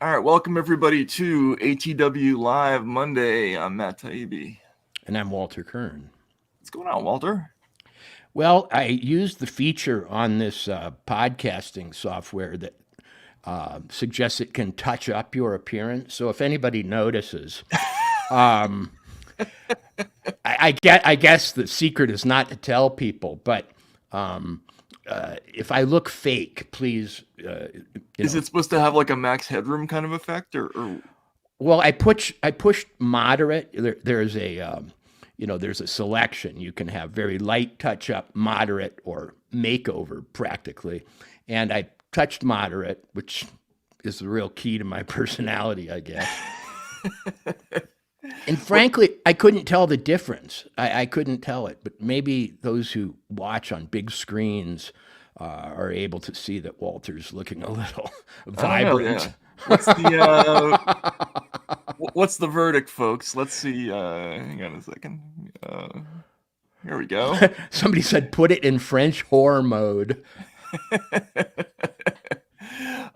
All right, welcome everybody to ATW Live Monday. I'm Matt Taibbi. And I'm Walter Kern. What's going on, Walter? Well, I used the feature on this podcasting software that suggests it can touch up your appearance. So if anybody notices, I guess the secret is not to tell people, but if I look fake, please. Is it supposed to have like a max headroom kind of effect, or? Well, I pushed moderate. There's a there's a selection. You can have very light touch up, moderate, or makeover practically, and I touched moderate, which is the real key to my personality, I guess. And frankly, I couldn't tell the difference. I couldn't tell it, but maybe those who watch on big screens are able to see that Walter's looking a little vibrant. What's the verdict, folks? Let's see. Hang on a second. Here we go. Somebody said put it in French horror mode.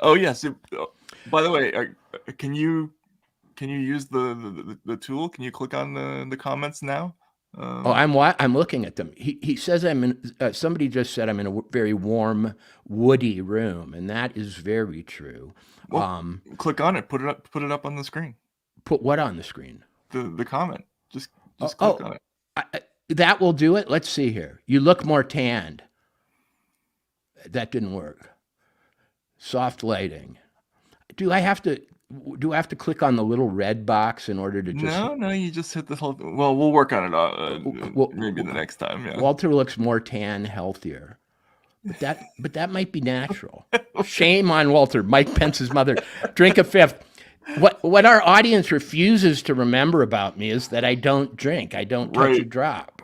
Oh yes. By the way, can you use the tool? Can you click on the comments now? I'm looking at them. He says I'm in. Somebody just said I'm in a very warm, woody room, and that is very true. Well, click on it. Put it up on the screen. Put what on the screen? The comment. Just click on it. That will do it. Let's see here. You look more tanned. That didn't work. Soft lighting. Do I have to click on the little red box in order to just... No, you just hit the whole... Well, we'll work on it maybe the next time, yeah. Walter looks more tan, healthier. But that might be natural. Shame on Walter, Mike Pence's mother. Drink a fifth. What our audience refuses to remember about me is that I don't drink. I don't touch a drop.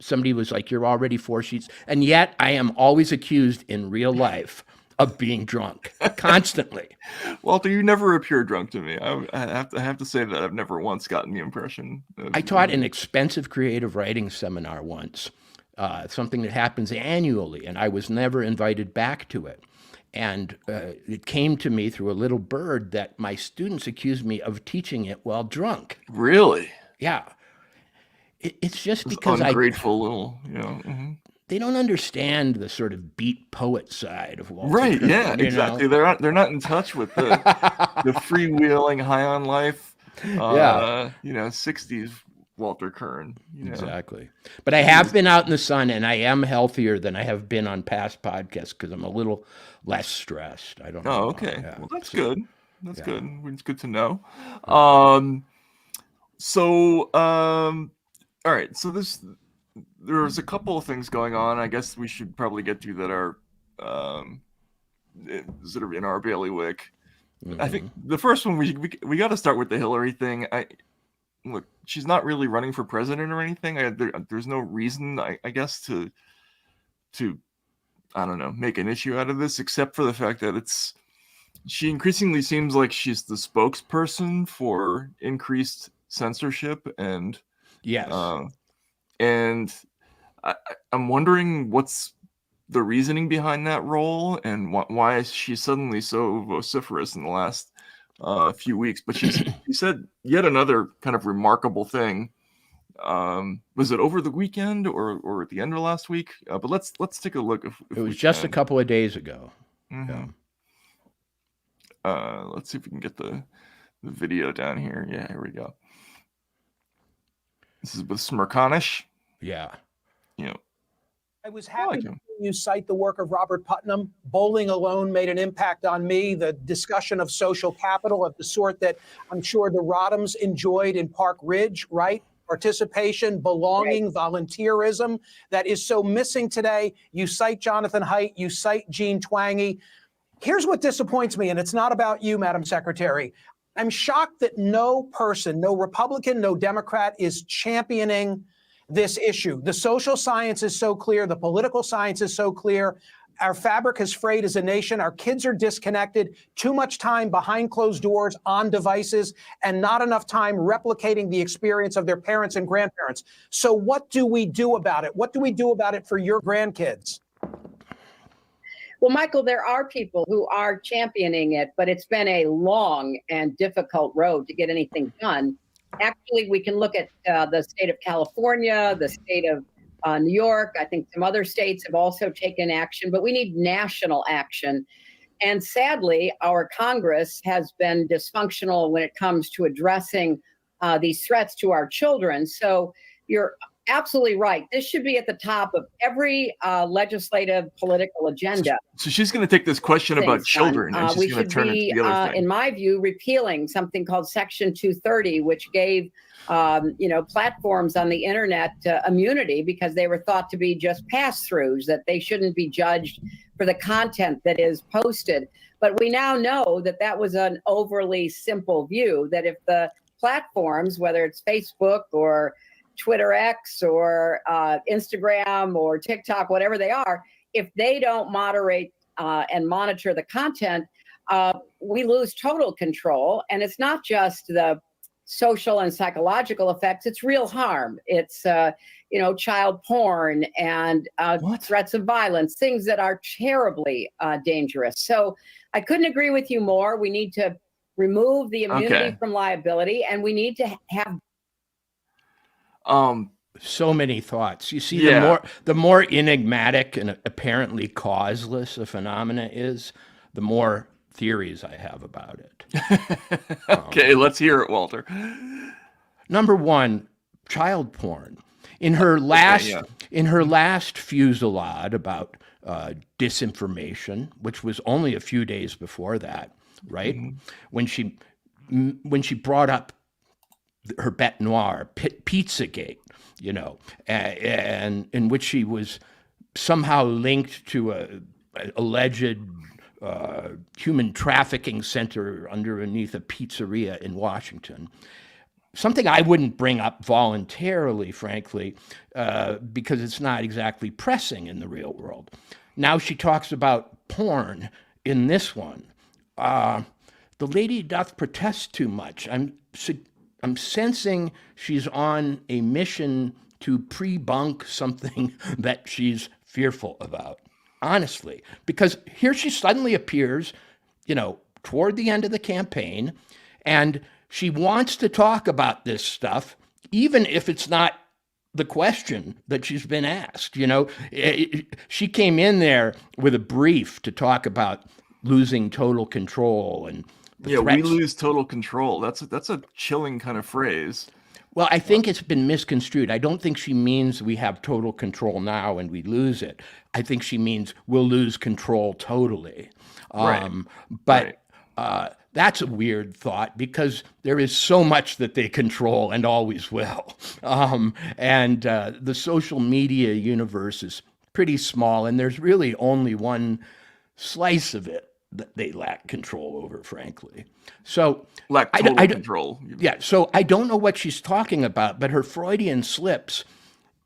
Somebody was like, you're already 4 sheets. And yet I am always accused in real life of being drunk constantly. Walter, you never appear drunk to me. I have to say that I've never once gotten the impression. I taught an expensive creative writing seminar once, something that happens annually, and I was never invited back to it. And it came to me through a little bird that my students accused me of teaching it while drunk. Really? Yeah. It's just because ungrateful little, Mm-hmm. They don't understand the sort of beat poet side of Walter. Right? Kern, yeah, exactly. Know? They're not in touch with the freewheeling, high on life, 60s Walter Kern. Exactly. But I have been out in the sun, and I am healthier than I have been on past podcasts because I'm a little less stressed. I don't know. Oh, okay. Yeah. Well, that's good. That's good. It's good to know. All right. So there's a couple of things going on. I guess we should probably get to that are sort of in our bailiwick. Mm-hmm. I think the first one we got to start with the Hillary thing. Look, she's not really running for president or anything. There's no reason, I guess, to I don't know, make an issue out of this, except for the fact that she increasingly seems like she's the spokesperson for increased censorship and yes. And I'm wondering what's the reasoning behind that role and why she's suddenly so vociferous in the last few weeks. But she said yet another kind of remarkable thing. Was it over the weekend or at the end of last week? But let's take a look. If it was just a couple of days ago. Mm-hmm. Yeah. Let's see if we can get the video down here. Yeah, here we go. This is with Smirkanish. Yeah. I was happy to you cite the work of Robert Putnam. Bowling alone made an impact on me. The discussion of social capital of the sort that I'm sure the Rodhams enjoyed in Park Ridge, right? Participation, belonging, volunteerism that is so missing today. You cite Jonathan Haidt, you cite Jean Twenge. Here's what disappoints me, and it's not about you, Madam Secretary. I'm shocked that no person, no Republican, no Democrat is championing this issue. The social science is so clear. The political science is so clear. Our fabric is frayed as a nation. Our kids are disconnected. Too much time behind closed doors on devices and not enough time replicating the experience of their parents and grandparents. So what do we do about it? What do we do about it for your grandkids? Well, Michael, there are people who are championing it, but it's been a long and difficult road to get anything done. Actually, we can look at the state of California, the state of New York. I think some other states have also taken action, but we need national action. And sadly, our Congress has been dysfunctional when it comes to addressing these threats to our children. So you're absolutely right. This should be at the top of every legislative political agenda. So she's going to take this question about children and she's going to turn it to the other thing. In my view, repealing something called Section 230, which gave platforms on the internet immunity because they were thought to be just pass-throughs, that they shouldn't be judged for the content that is posted. But we now know that that was an overly simple view, that if the platforms, whether it's Facebook or Twitter X or Instagram or TikTok, whatever they are, if they don't moderate and monitor the content, we lose total control. And it's not just the social and psychological effects, it's real harm. It's, child porn and threats of violence, things that are terribly dangerous. So I couldn't agree with you more. We need to remove the immunity from liability, and we need to have so many thoughts. You see, the more enigmatic and apparently causeless a phenomena is, the more theories I have about it. Okay, let's hear it, Walter. Number one, child porn. In her last fusillade about disinformation, which was only a few days before that, right? Mm-hmm. When she brought up her bête noire, Pizzagate, and in which she was somehow linked to a alleged human trafficking center underneath a pizzeria in Washington. Something I wouldn't bring up voluntarily, frankly, because it's not exactly pressing in the real world. Now she talks about porn in this one. The lady doth protest too much. I'm sensing she's on a mission to pre-bunk something that she's fearful about, honestly. Because here she suddenly appears, toward the end of the campaign, and she wants to talk about this stuff, even if it's not the question that she's been asked. She came in there with a brief to talk about losing total control and we lose total control. That's a chilling kind of phrase. Well, I think it's been misconstrued. I don't think she means we have total control now and we lose it. I think she means we'll lose control totally. That's a weird thought because there is so much that they control and always will. The social media universe is pretty small, and there's really only one slice of it that they lack control over, frankly. So lack total control. Yeah. So I don't know what she's talking about, but her Freudian slips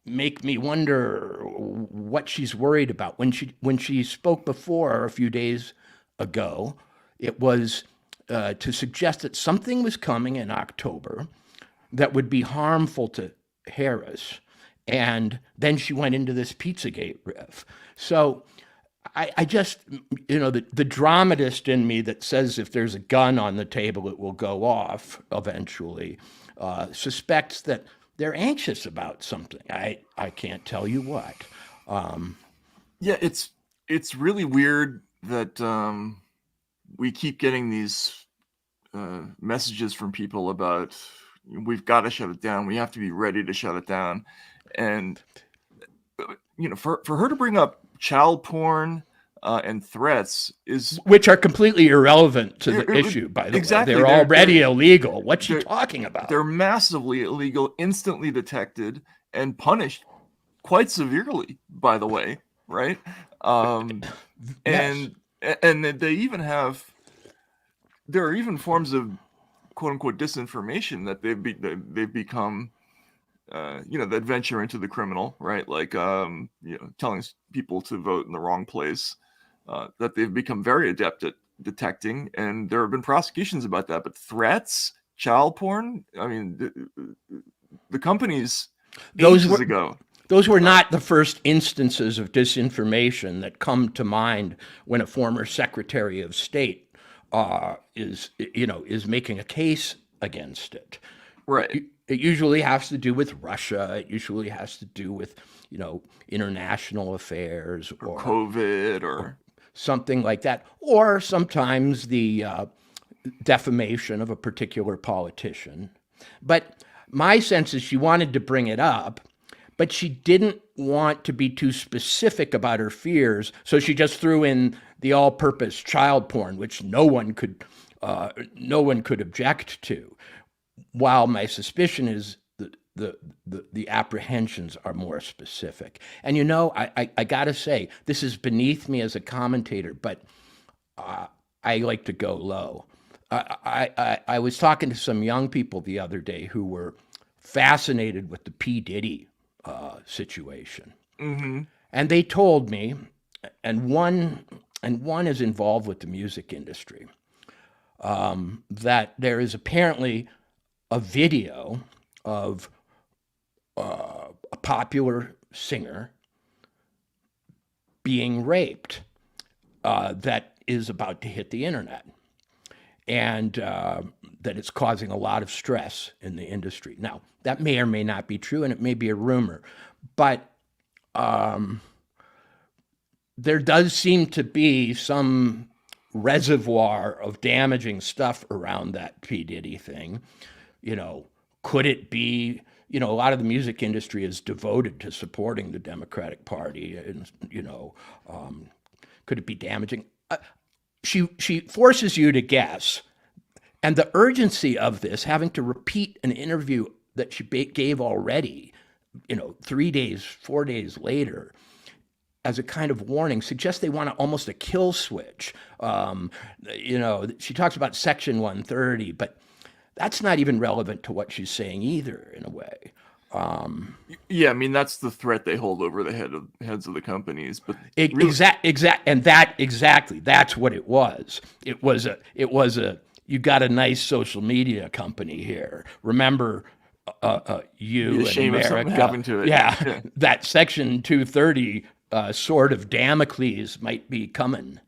make me wonder what she's worried about. When she spoke before a few days ago, it was to suggest that something was coming in October that would be harmful to Harris, and then she went into this Pizzagate riff. So I just, the dramatist in me that says if there's a gun on the table, it will go off eventually, suspects that they're anxious about something. I can't tell you what. It's really weird that we keep getting these messages from people about we've got to shut it down. We have to be ready to shut it down. And, for her to bring up child porn and threats which are completely irrelevant to the issue, by the way. They're already illegal. What's she talking about? They're massively illegal, instantly detected, and punished quite severely, by the way, right? Yes. And they even there are even forms of quote unquote disinformation that they've become that venture into the criminal, right? Like telling people to vote in the wrong place, that they've become very adept at detecting, and there have been prosecutions about that. But threats, child porn, I mean, the companies ages ago. Those were not the first instances of disinformation that come to mind when a former Secretary of State is making a case against it. Right. It usually has to do with Russia. It usually has to do with, international affairs or COVID or something like that, or sometimes the defamation of a particular politician. But my sense is she wanted to bring it up, but she didn't want to be too specific about her fears, so she just threw in the all-purpose child porn, which no one could object to. While my suspicion is the apprehensions are more specific. And I gotta say, this is beneath me as a commentator, but I like to go low. I was talking to some young people the other day who were fascinated with the P. Diddy situation. Mm-hmm. And they told me, and one is involved with the music industry, that there is apparently a video of a popular singer being raped that is about to hit the internet, and that it's causing a lot of stress in the industry. Now, that may or may not be true, and it may be a rumor, but there does seem to be some reservoir of damaging stuff around that P. Diddy thing. Could it be, a lot of the music industry is devoted to supporting the Democratic Party, and, could it be damaging? She forces you to guess. And the urgency of this, having to repeat an interview that she gave already, 3 days, 4 days later, as a kind of warning, suggests they want almost a kill switch. She talks about Section 130, but that's not even relevant to what she's saying either, in a way. Yeah, I mean, that's the threat they hold over the heads of the companies. But exactly, that's what it was. It was a you got a nice social media company here. Remember, you and shame America. of something happened to it. Yeah, that Section 230 sword of Damocles might be coming.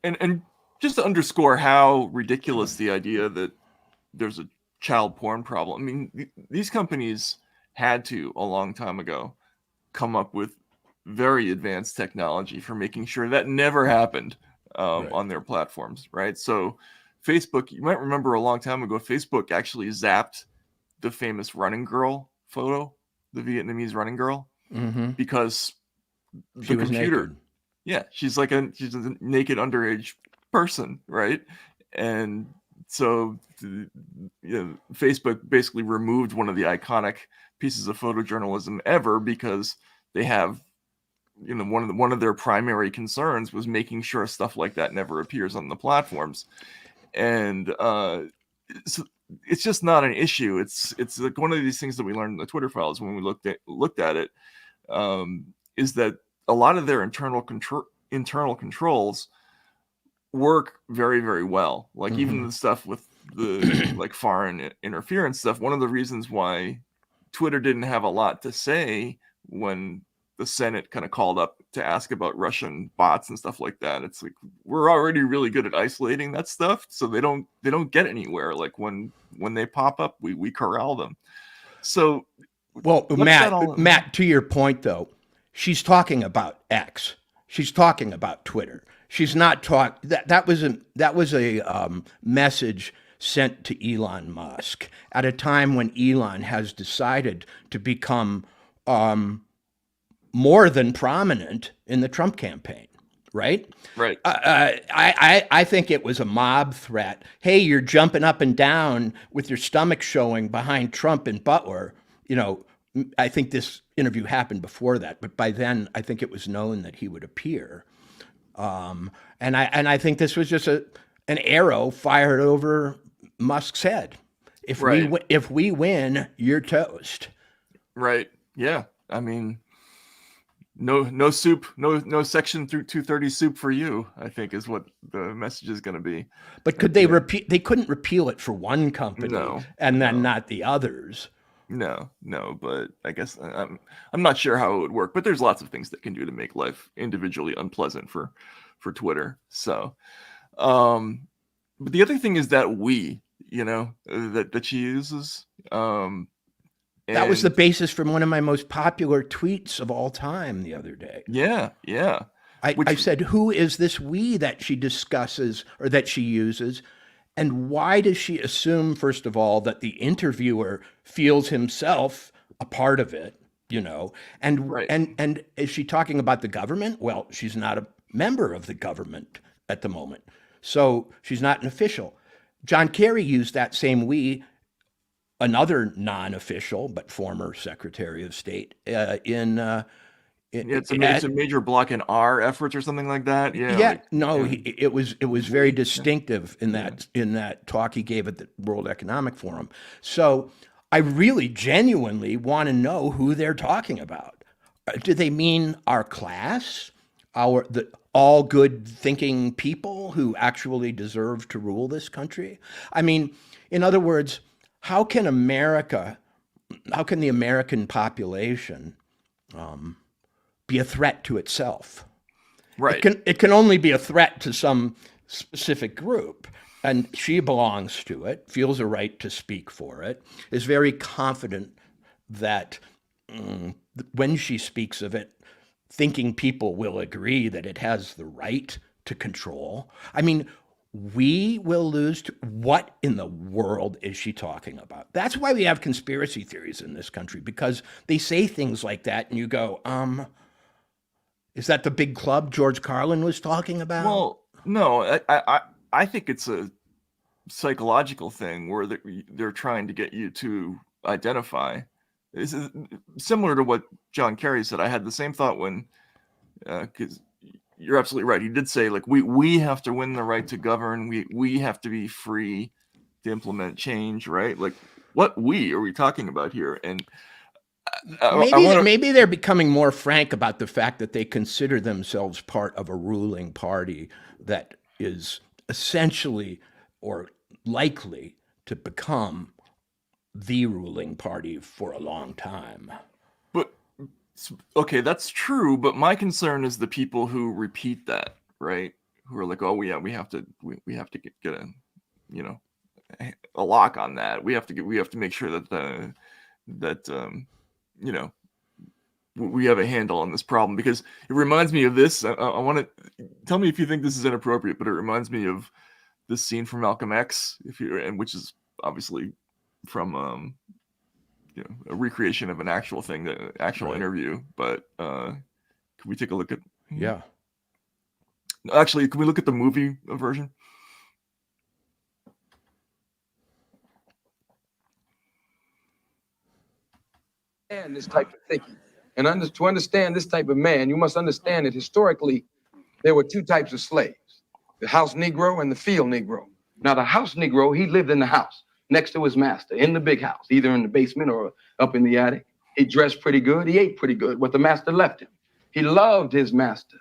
And just to underscore how ridiculous the idea that there's a child porn problem. I mean, these companies had to, a long time ago, come up with very advanced technology for making sure that never happened Right. on their platforms, right? So Facebook, you might remember a long time ago, Facebook actually zapped the famous running girl photo, the Vietnamese running girl, Mm-hmm. because She the was computer, naked. yeah, she's a naked underage person, right? And so Facebook basically removed one of the iconic pieces of photojournalism ever, because they have, one of their primary concerns was making sure stuff like that never appears on the platforms. And so it's just not an issue. It's like one of these things that we learned in the Twitter files when we looked at it, is that a lot of their internal controls work very, very well. Like even the stuff with the like foreign interference stuff. One of the reasons why Twitter didn't have a lot to say when the Senate kind of called up to ask about Russian bots and stuff like that, it's like, we're already really good at isolating that stuff, so they don't get anywhere. Like when they pop up, we corral them. So, well, Matt, to your point though, she's talking about X. She's talking about Twitter. She's not talking. That was a message sent to Elon Musk at a time when Elon has decided to become more than prominent in the Trump campaign. Right? Right. I think it was a mob threat. Hey, you're jumping up and down with your stomach showing behind Trump and Butler. I think this interview happened before that, but by then I think it was known that he would appear. And I think this was just an arrow fired over Musk's head. If we win, you're toast. Right. Yeah. I mean, no soup, no Section 230 soup for you, I think is what the message is going to be. But could they repeat? They couldn't repeal it for one company No, and then not the others. No, but I guess I'm not sure how it would work, but there's lots of things that can do to make life individually unpleasant for Twitter. So, but the other thing is that that she uses, That was the and basis for one of my most popular tweets of all time the other day. yeah, I said, who is this we that she discusses or that she uses? And why does she assume, first of all, that the interviewer feels himself a part of it, And right. and is she talking about the government? Well, she's not a member of the government at the moment. So she's not an official. John Kerry used that same we, another non-official but former Secretary of State, It's a major block in our efforts or something like that. Yeah. It was very distinctive in that talk he gave at the World Economic Forum. So I really genuinely want to know who they're talking about. Do they mean our class, the all good thinking people who actually deserve to rule this country? I mean, in other words, how can the American population be a threat to itself? Right. It can only be a threat to some specific group. And she belongs to it, feels a right to speak for it, is very confident that when she speaks of it, thinking people will agree that it has the right to control. I mean, we will lose to what in the world is she talking about? That's why we have conspiracy theories in this country, because they say things like that and you go, is that the big club George Carlin was talking about? Well, no, I think it's a psychological thing where they're trying to get you to identify. This is similar to what John Kerry said. I had the same thought when, because you're absolutely right. He did say, like, we have to win the right to govern. We have to be free to implement change, right? Like, what we are we talking about here? And maybe they're becoming more frank about the fact that they consider themselves part of a ruling party that is essentially or likely to become the ruling party for a long time. But okay, that's true. But my concern is the people who repeat that, right? Who are like, oh yeah, we have to get a lock on that. We have to make sure that we have a handle on this problem, because it reminds me of this. I want to tell me if you think this is inappropriate, but it reminds me of this scene from Malcolm X, which is obviously from a recreation of an actual thing, the actual interview. But can we take a look at? Yeah. Actually, can we look at the movie version? And this type of thinking, and to understand this type of man, you must understand that historically there were two types of slaves: the house Negro and the field Negro. Now, the house Negro, he lived in the house next to his master in the big house, either in the basement or up in the attic. He dressed pretty good. He ate pretty good, what the master left him. He loved his master.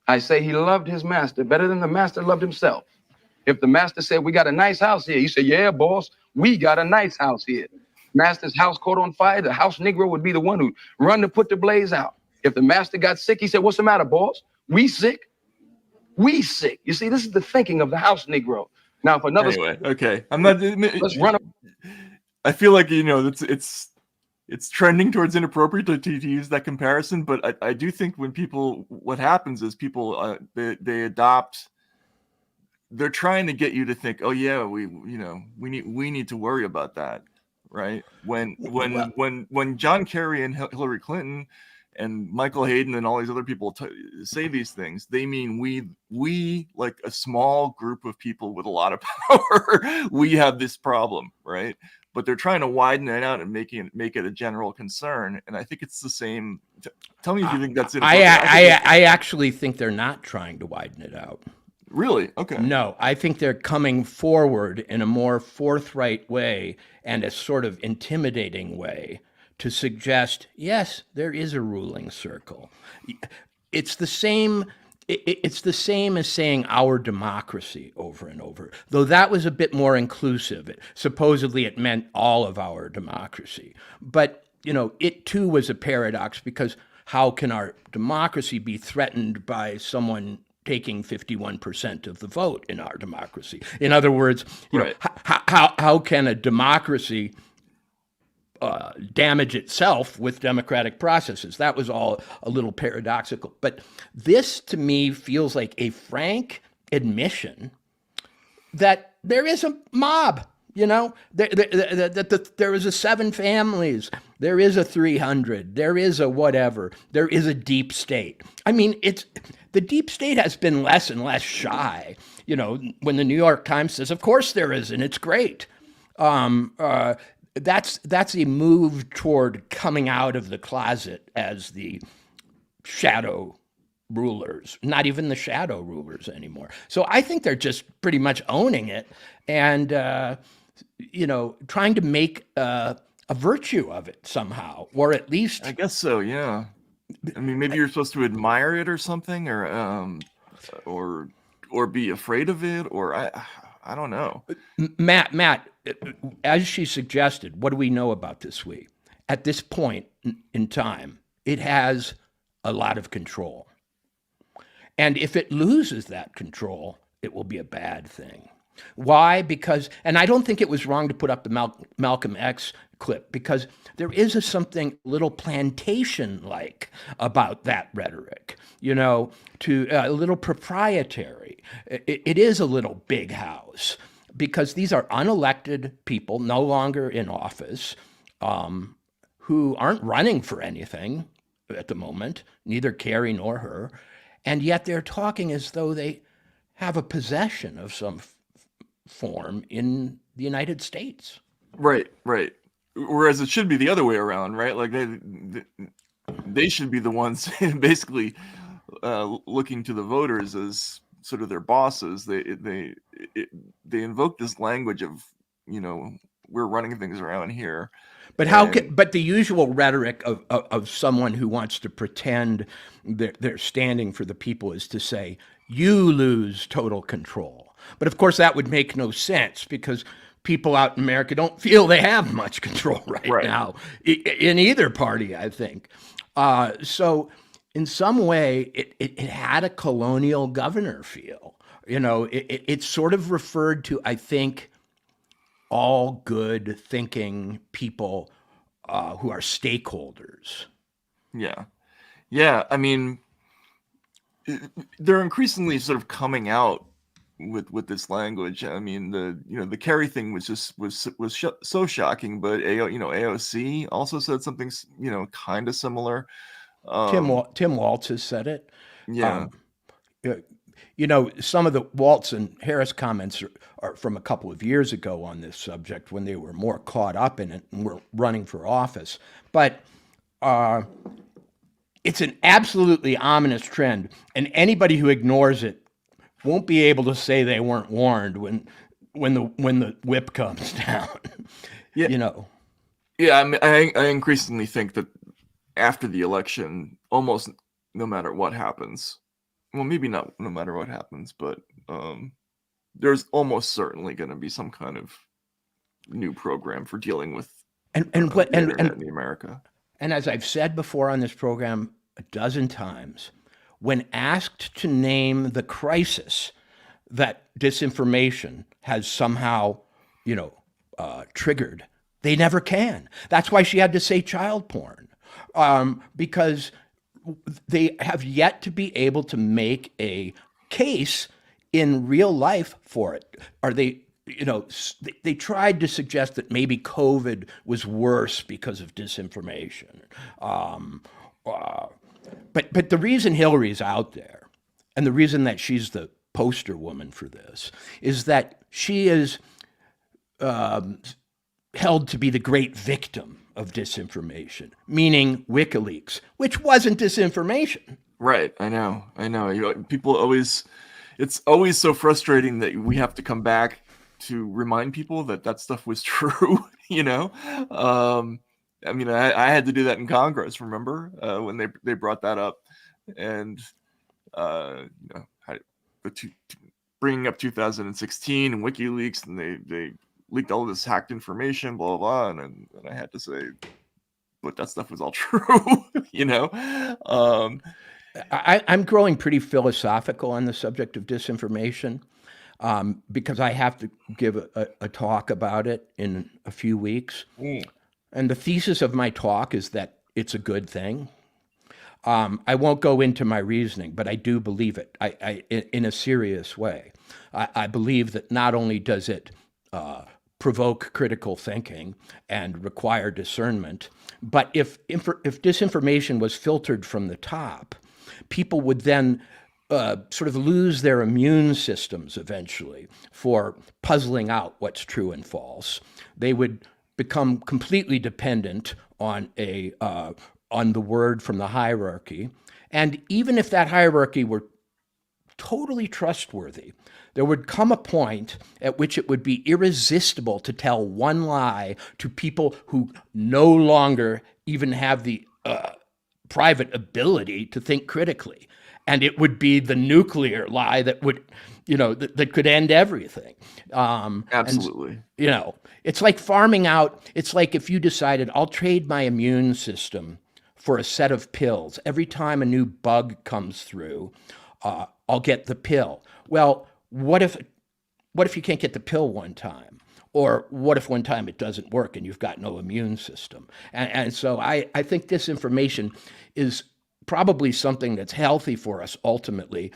I say he loved his master better than the master loved himself. If the master said, we got a nice house here, he said, yeah, boss, we got a nice house here. Master's house caught on fire, the house Negro would be the one who'd run to put the blaze out. If the master got sick, he said, what's the matter, boss? We sick? We sick. You see, this is the thinking of the house Negro. Now, if another... Anyway, okay. I'm not... Let's run... I feel like, it's trending towards inappropriate to use that comparison, but I do think what happens is people, they adopt... They're trying to get you to think, oh yeah, we need to worry about that. Right. When John Kerry and Hillary Clinton and Michael Hayden and all these other people say these things, they mean we like a small group of people with a lot of power. We have this problem, right? But they're trying to widen it out and make it a general concern. And I think it's the same. Tell me if you think that's inappropriate. I actually think they're not trying to widen it out. Really? Okay. No, I think they're coming forward in a more forthright way and a sort of intimidating way to suggest, yes, there is a ruling circle. It's the same. it's the same as saying our democracy over and over, though that was a bit more inclusive. Supposedly it meant all of our democracy. But, it too was a paradox, because how can our democracy be threatened by someone taking 51% of the vote in our democracy? In other words, Right. How can a democracy damage itself with democratic processes? That was all a little paradoxical. But this, to me, feels like a frank admission that there is a mob. There is a 7 families, there is a 300, there is a whatever, there is a deep state. I mean, the deep state has been less and less shy. When the New York Times says, "Of course there is, and it's great." That's a move toward coming out of the closet as the shadow rulers, not even the shadow rulers anymore. So I think they're just pretty much owning it and, trying to make a virtue of it somehow, or at least. I guess so, yeah. I mean, maybe you're supposed to admire it or something, or be afraid of it, or I don't know. Matt, as she suggested, what do we know about this week? At this point in time, it has a lot of control. And if it loses that control, it will be a bad thing. Why? Because, and I don't think it was wrong to put up the Malcolm X clip, because there is something a little plantation-like about that rhetoric, to a little proprietary. It is a little big house, because these are unelected people, no longer in office, who aren't running for anything at the moment, neither Kerry nor her, and yet they're talking as though they have a possession of some form in the United States. Right. Whereas it should be the other way around, right? Like they should be the ones basically looking to the voters as sort of their bosses. They invoke this language of, we're running things around here. But but the usual rhetoric of someone who wants to pretend they're standing for the people is to say, you lose total control. But of course, that would make no sense, because people out in America don't feel they have much control right now in either party, I think. So in some way, it had a colonial governor feel. It sort of referred to, I think, all good thinking people who are stakeholders. Yeah. I mean, they're increasingly sort of coming out with this language. I mean, the Kerry thing was so shocking, but AOC also said something kind of similar. Tim Walz has said it. Yeah. Some of the Walz and Harris comments are from a couple of years ago on this subject, when they were more caught up in it and were running for office. But it's an absolutely ominous trend, and anybody who ignores it won't be able to say they weren't warned when the whip comes down. Yeah. Yeah, I mean, I increasingly think that after the election, almost no matter what happens, well, maybe not no matter what happens, but there's almost certainly going to be some kind of new program for dealing with the internet in America. And as I've said before on this program a dozen times, when asked to name the crisis that disinformation has somehow, triggered, they never can. That's why she had to say child porn, because they have yet to be able to make a case in real life for it. Are they? They tried to suggest that maybe COVID was worse because of disinformation. But the reason Hillary's out there, and the reason that she's the poster woman for this, is that she is held to be the great victim of disinformation, meaning WikiLeaks, which wasn't disinformation. Right, I know. People always, it's always so frustrating that we have to come back to remind people that stuff was true. I mean, I had to do that in Congress, remember, when they brought that up, and had bringing up 2016 and WikiLeaks, and they leaked all this hacked information, blah blah blah, and I had to say, but that stuff was all true, I'm growing pretty philosophical on the subject of disinformation, because I have to give a talk about it in a few weeks. And the thesis of my talk is that it's a good thing. I won't go into my reasoning, but I do believe it in a serious way. I believe that not only does it provoke critical thinking and require discernment, but if disinformation was filtered from the top, people would then sort of lose their immune systems eventually for puzzling out what's true and false. They would become completely dependent on on the word from the hierarchy. And even if that hierarchy were totally trustworthy, there would come a point at which it would be irresistible to tell one lie to people who no longer even have the private ability to think critically. And it would be the nuclear lie that would, that could end everything. Absolutely. And, it's like farming out. It's like if you decided, I'll trade my immune system for a set of pills. Every time a new bug comes through, I'll get the pill. Well, what if you can't get the pill one time? Or what if one time it doesn't work and you've got no immune system? And so I think disinformation is probably something that's healthy for us ultimately,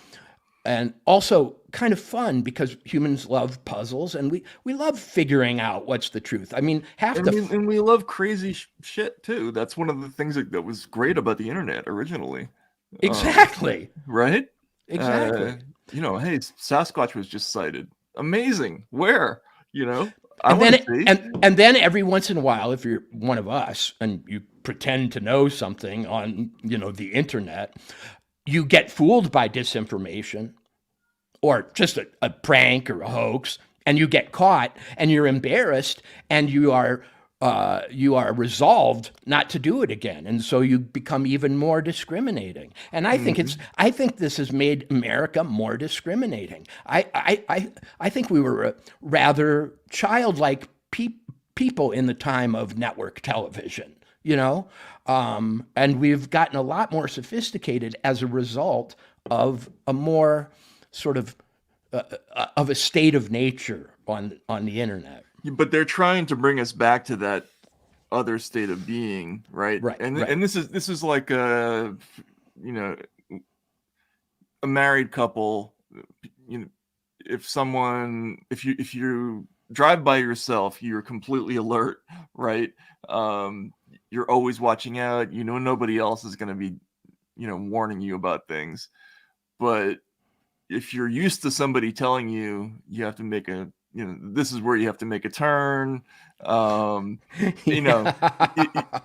and also kind of fun because humans love puzzles and we love figuring out what's the truth. I mean, and we love crazy shit too. That's one of the things that was great about the internet originally. Exactly. Right? Exactly. Hey, Sasquatch was just sighted. Amazing. Where? And then every once in a while, if you're one of us and you pretend to know something on, the internet, you get fooled by disinformation or just a prank or a hoax, and you get caught and you're embarrassed and you are resolved not to do it again. And so you become even more discriminating. And I think I think this has made America more discriminating. I think we were rather childlike people in the time of network television, and we've gotten a lot more sophisticated as a result of a more sort of a state of nature on the internet. But they're trying to bring us back to that other state of being, right? Right. And this is like a married couple. If you drive by yourself, you're completely alert, right? You're always watching out. Nobody else is going to be, warning you about things. But if you're used to somebody telling you have to make this is where you have to make a turn,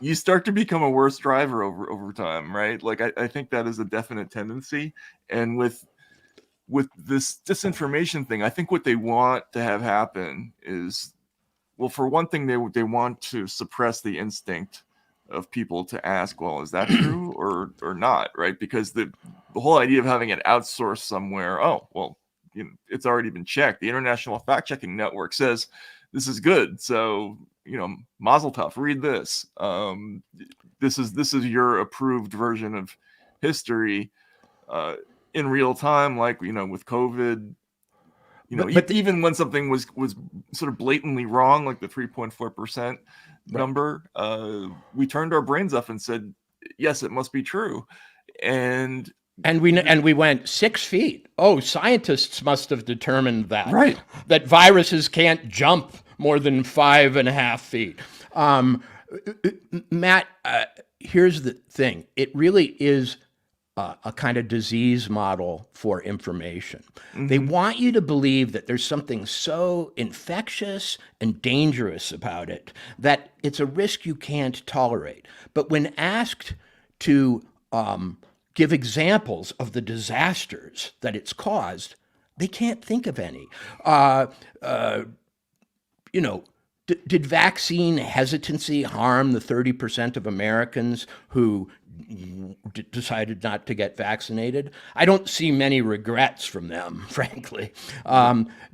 you start to become a worse driver over time, right? Like I think that is a definite tendency. And with this disinformation thing, I think what they want to have happen is, well, for one thing, they want to suppress the instinct of people to ask, well, is that true or not, right? Because the whole idea of having it outsourced somewhere, oh, well, it's already been checked. The International Fact-Checking Network says this is good. So, Mazel tov, read this. This is your approved version of history in real time, like, with COVID. But even when something was sort of blatantly wrong, like the 3.4% number, we turned our brains up and said, yes, it must be true. And we went 6 feet. Oh, scientists must have determined that. Right. That viruses can't jump more than 5.5 feet. Matt, here's the thing. It really is a kind of disease model for information. Mm-hmm. They want you to believe that there's something so infectious and dangerous about it that it's a risk you can't tolerate. But when asked to give examples of the disasters that it's caused, they can't think of any. Did vaccine hesitancy harm the 30% of Americans who decided not to get vaccinated? I don't see many regrets from them, frankly.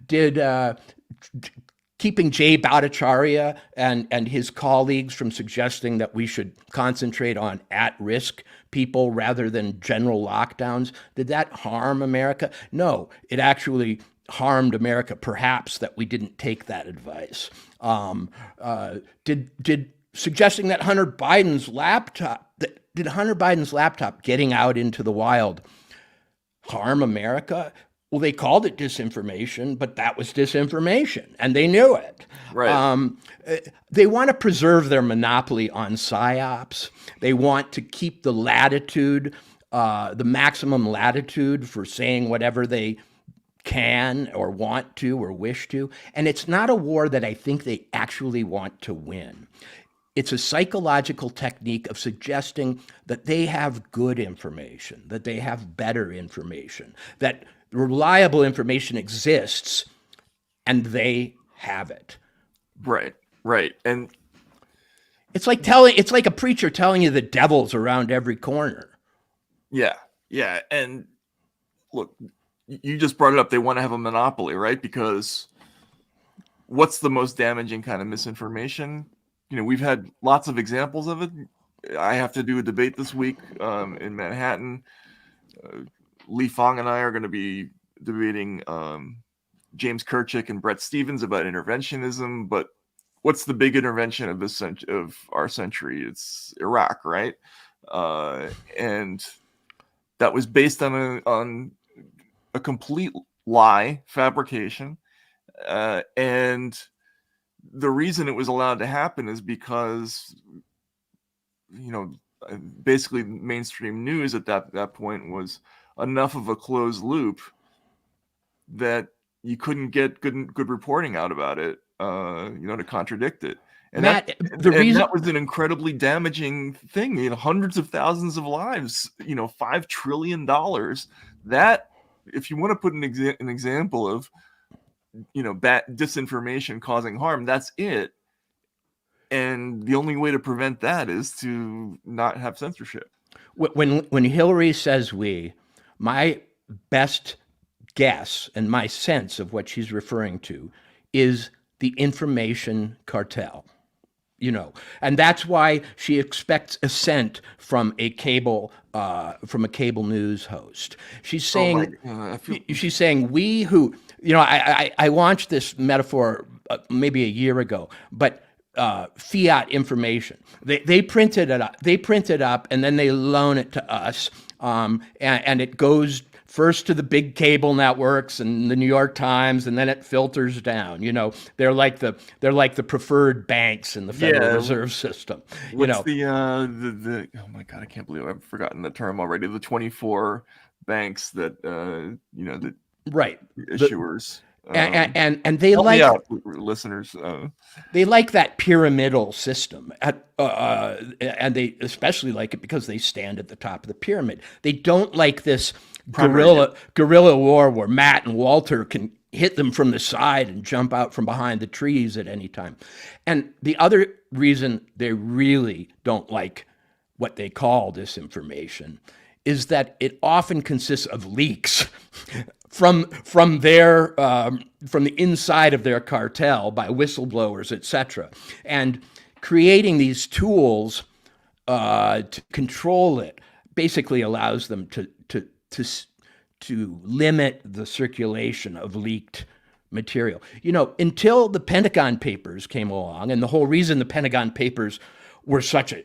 Did keeping Jay Bhattacharya and his colleagues from suggesting that we should concentrate on at-risk people rather than general lockdowns, did that harm America? No, it actually harmed America, perhaps, that we didn't take that advice. Did suggesting that Hunter Biden's laptop getting out into the wild harm America? Well, they called it disinformation, but that was disinformation, and they knew it. Right. They want to preserve their monopoly on psyops. They want to keep the latitude, the maximum latitude for saying whatever they can or want to or wish to. And it's not a war that I think they actually want to win. It's a psychological technique of suggesting that they have good information, that they have better information, that reliable information exists and they have it. Right. Right. And it's like a preacher telling you the devil's around every corner. Yeah. Yeah. And look, you just brought it up. They want to have a monopoly, right? Because what's the most damaging kind of misinformation? We've had lots of examples of it. I have to do a debate this week in Manhattan. Lee Fong and I are going to be debating James Kirchick and Brett Stevens about interventionism. But what's the big intervention of our century? It's Iraq, right? And that was based on a complete lie, fabrication, and the reason it was allowed to happen is because, basically mainstream news at that point was enough of a closed loop that you couldn't get good reporting out about it, to contradict it. And Matt, that was an incredibly damaging thing. Hundreds of thousands of lives, $5 trillion. That, if you want to put an example of, bad disinformation causing harm, that's it. And the only way to prevent that is to not have censorship. When Hillary says we, my best guess and my sense of what she's referring to is the information cartel. And that's why she expects assent from a cable news host. She's saying, she's saying we who, I launched this metaphor maybe a year ago, but fiat information. They print it up, and then they loan it to us, and it goes first to the big cable networks and the New York Times, and then it filters down. They're like the preferred banks in the Federal Reserve System. What's the oh my God, I can't believe I've forgotten the term already. The 24 banks that the right issuers. And they like listeners. They like that pyramidal system, and they especially like it because they stand at the top of the pyramid. They don't like this guerrilla war where Matt and Walter can hit them from the side and jump out from behind the trees at any time. And the other reason they really don't like what they call disinformation is that it often consists of leaks from the inside of their cartel by whistleblowers, etc., and creating these tools to control it basically allows them to limit the circulation of leaked material. Until the Pentagon Papers came along, and the whole reason the Pentagon Papers were such a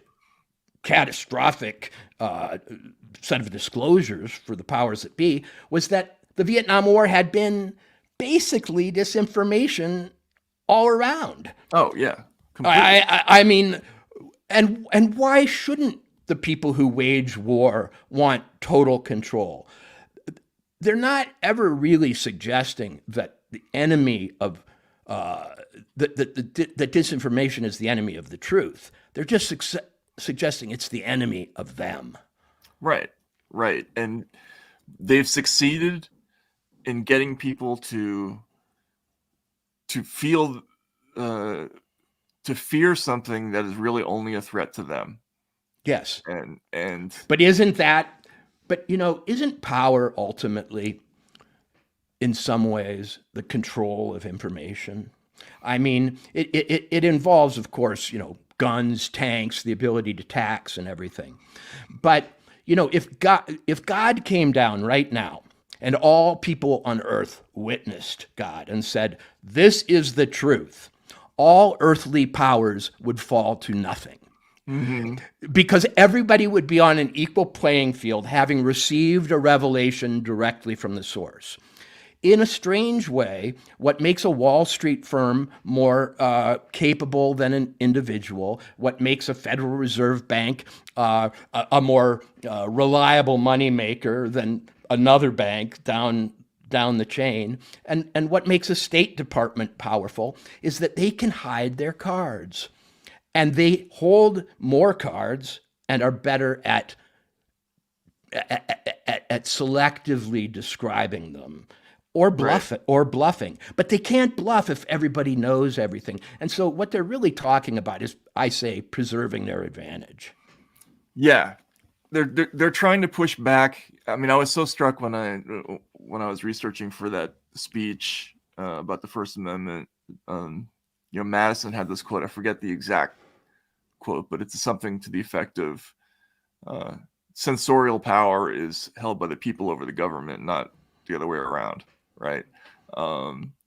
catastrophic set of disclosures for the powers that be was that the Vietnam War had been basically disinformation all around. Oh, yeah. I mean, and why shouldn't the people who wage war want total control? They're not ever really suggesting that the enemy of that disinformation is the enemy of the truth. They're just suggesting it's the enemy of them. Right. And they've succeeded in getting people to feel to fear something that is really only a threat to them. Yes. But isn't power ultimately, in some ways, the control of information? I mean, it involves, of course, guns, tanks, the ability to tax and everything. But, if God came down right now and all people on earth witnessed God and said, this is the truth, all earthly powers would fall to nothing. Because everybody would be on an equal playing field, having received a revelation directly from the source. In a strange way, what makes a Wall Street firm more capable than an individual, what makes a Federal Reserve Bank a more reliable moneymaker than another bank down the chain, and what makes a State Department powerful is that they can hide their cards. And they hold more cards and are better at selectively describing them, or bluffing. But they can't bluff if everybody knows everything. And so what they're really talking about is, I say, preserving their advantage. Yeah, they're trying to push back. I mean, I was so struck when I was researching for that speech about the First Amendment. Madison had this quote. I forget the exact quote, but it's something to the effect of censorial power is held by the people over the government, not the other way around, right?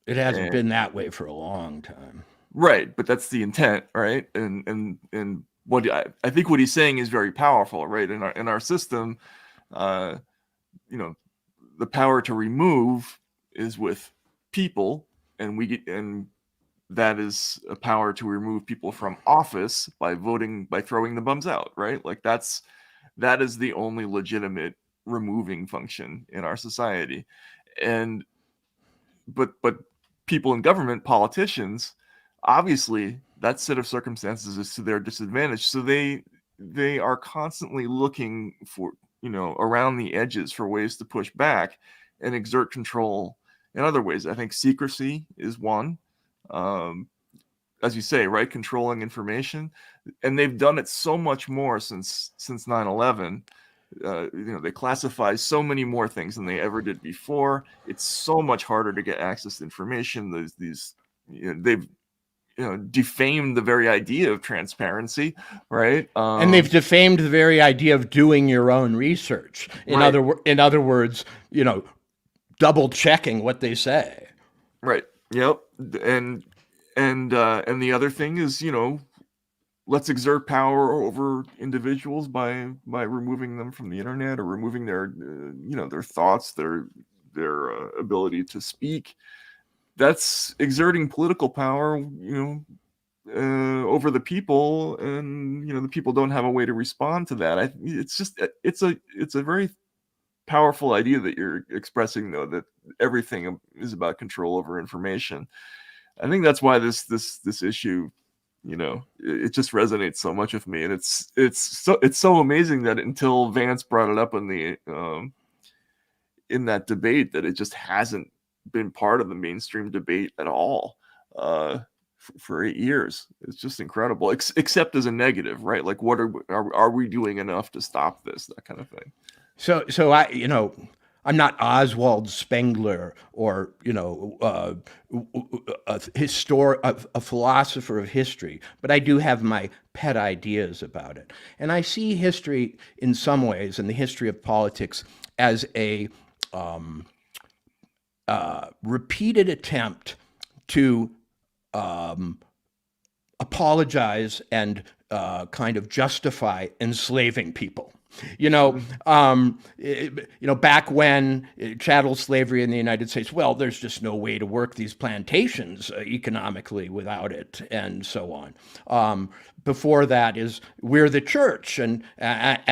It hasn't been that way for a long time, right? But that's the intent, right? And what I think what he's saying is very powerful, right? In our system, the power to remove is with people, and that is a power to remove people from office by throwing the bums out, right? Like that is the only legitimate removing function in our society. But people in government, politicians, obviously that set of circumstances is to their disadvantage. So they are constantly looking for, around the edges for ways to push back and exert control in other ways. I think secrecy is one. As you say, right, controlling information, and they've done it so much more since 9/11. They classify so many more things than they ever did before. It's so much harder to get access to information. They've defamed the very idea of transparency, right? And they've defamed the very idea of doing your own research. In other words, double checking what they say. Right. Yep. And the other thing is, let's exert power over individuals by removing them from the internet, or removing their their thoughts, their ability to speak. That's exerting political power, over the people, and the people don't have a way to respond to that. It's a very powerful idea that you're expressing, though, that everything is about control over information. I think that's why this issue, it just resonates so much with me, and it's so amazing that until Vance brought it up in that debate, that it just hasn't been part of the mainstream debate at all for 8 years. It's just incredible, except as a negative, right? Like, what are we doing enough to stop this? That kind of thing. So I'm not Oswald Spengler or a philosopher of history, but I do have my pet ideas about it. And I see history in some ways, and the history of politics, as a repeated attempt to apologize and kind of justify enslaving people. Back when chattel slavery in the United States, well, there's just no way to work these plantations economically without it, and so on. Before that is, we're the church, and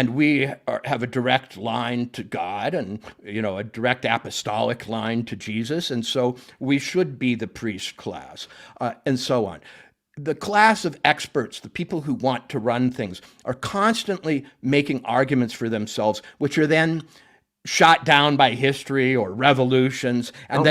we have a direct line to God, and a direct apostolic line to Jesus, and so we should be the priest class, and so on. The class of experts, the people who want to run things, are constantly making arguments for themselves, which are then shot down by history or revolutions, and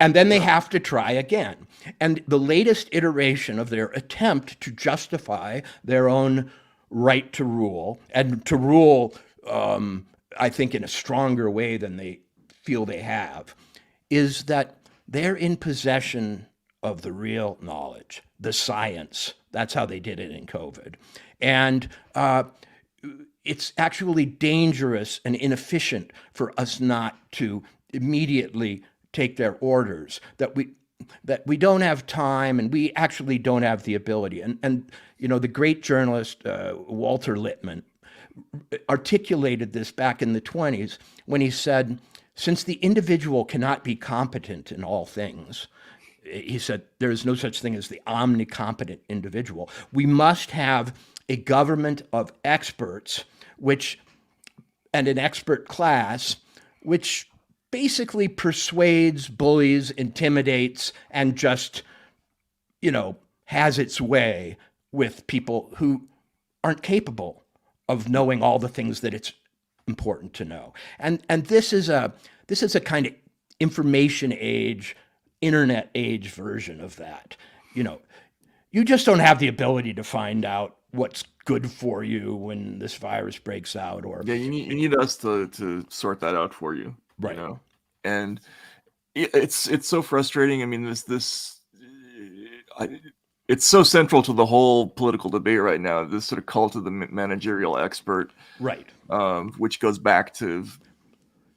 And then they have to try again. And the latest iteration of their attempt to justify their own right to rule, and to rule, I think, in a stronger way than they feel they have, is that they're in possession of the real knowledge, the science. That's how they did it in COVID. And it's actually dangerous and inefficient for us not to immediately take their orders, that we don't have time, and we actually don't have the ability. And the great journalist Walter Lippmann articulated this back in the 1920s when he said, since the individual cannot be competent in all things, he said, there is no such thing as the omnicompetent individual. We must have a government of experts, and an expert class, which basically persuades, bullies, intimidates, and just, has its way with people who aren't capable of knowing all the things that it's important to know. And this is a kind of information age, internet age version of that. You just don't have the ability to find out what's good for you when this virus breaks out, or you need us to sort that out for you, right? And it's so frustrating. I mean, it's so central to the whole political debate right now. This sort of cult of the managerial expert, right? Which goes back to,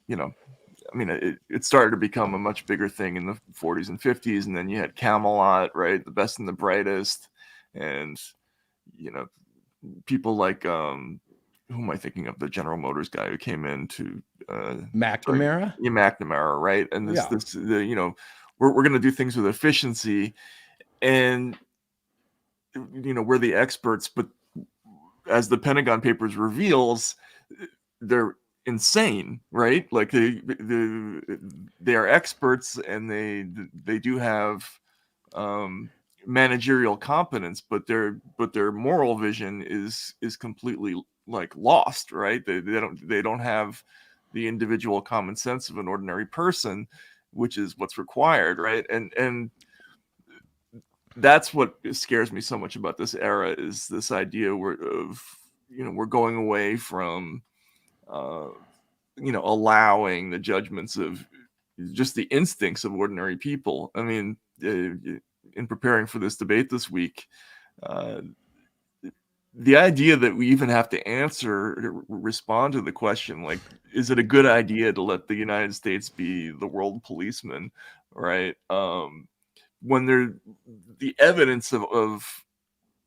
it started to become a much bigger thing in the 40s and 50s, and then you had Camelot, right? The best and the brightest, and people like who am I thinking of? The General Motors guy who came in to McNamara. Yeah, McNamara, right? And we're going to do things with efficiency, and we're the experts, but as the Pentagon Papers reveals, they're insane, right? Like they are experts, and they do have managerial competence, but their moral vision is completely lost, right? They don't have the individual common sense of an ordinary person, which is what's required, right? And that's what scares me so much about this era, is this idea we're going away from allowing the judgments of just the instincts of ordinary people. I mean, in preparing for this debate this week, the idea that we even have to respond to the question, is it a good idea to let the United States be the world policeman, right? When the evidence of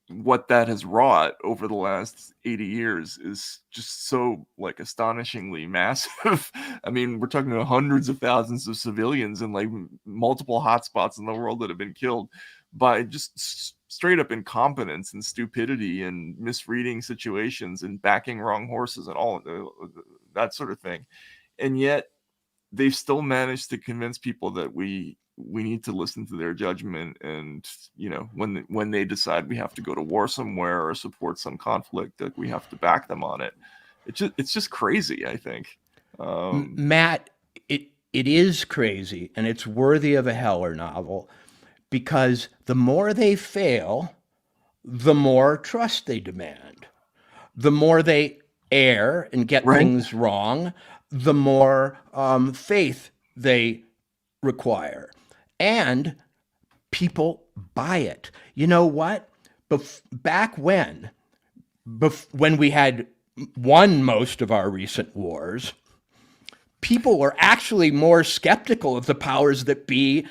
what that has wrought over the last 80 years is just so astonishingly massive. I mean, we're talking about hundreds of thousands of civilians in multiple hotspots in the world that have been killed by just straight up incompetence and stupidity and misreading situations and backing wrong horses and all that sort of thing. And yet they've still managed to convince people that we need to listen to their judgment, and when they decide we have to go to war somewhere or support some conflict, that we have to back them on it. It's just crazy, I think. Matt, it is crazy, and it's worthy of a Heller novel, because the more they fail, the more trust they demand. The more they err and get things wrong, the more faith they require. And people buy it. You know what? Back when we had won most of our recent wars, people were actually more skeptical of the powers that be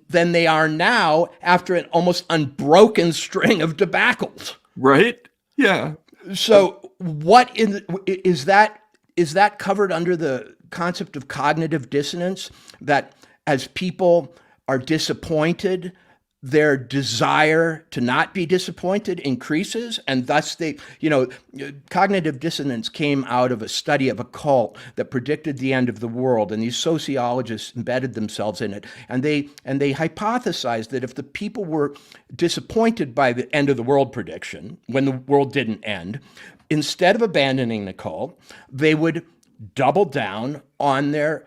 than they are now, after an almost unbroken string of debacles. Right? Yeah. So is that covered under the concept of cognitive dissonance, that as people are disappointed, their desire to not be disappointed increases, and thus cognitive dissonance came out of a study of a cult that predicted the end of the world, and these sociologists embedded themselves in it, and they hypothesized that if the people were disappointed by the end of the world prediction, when the world didn't end, instead of abandoning the cult, they would double down on their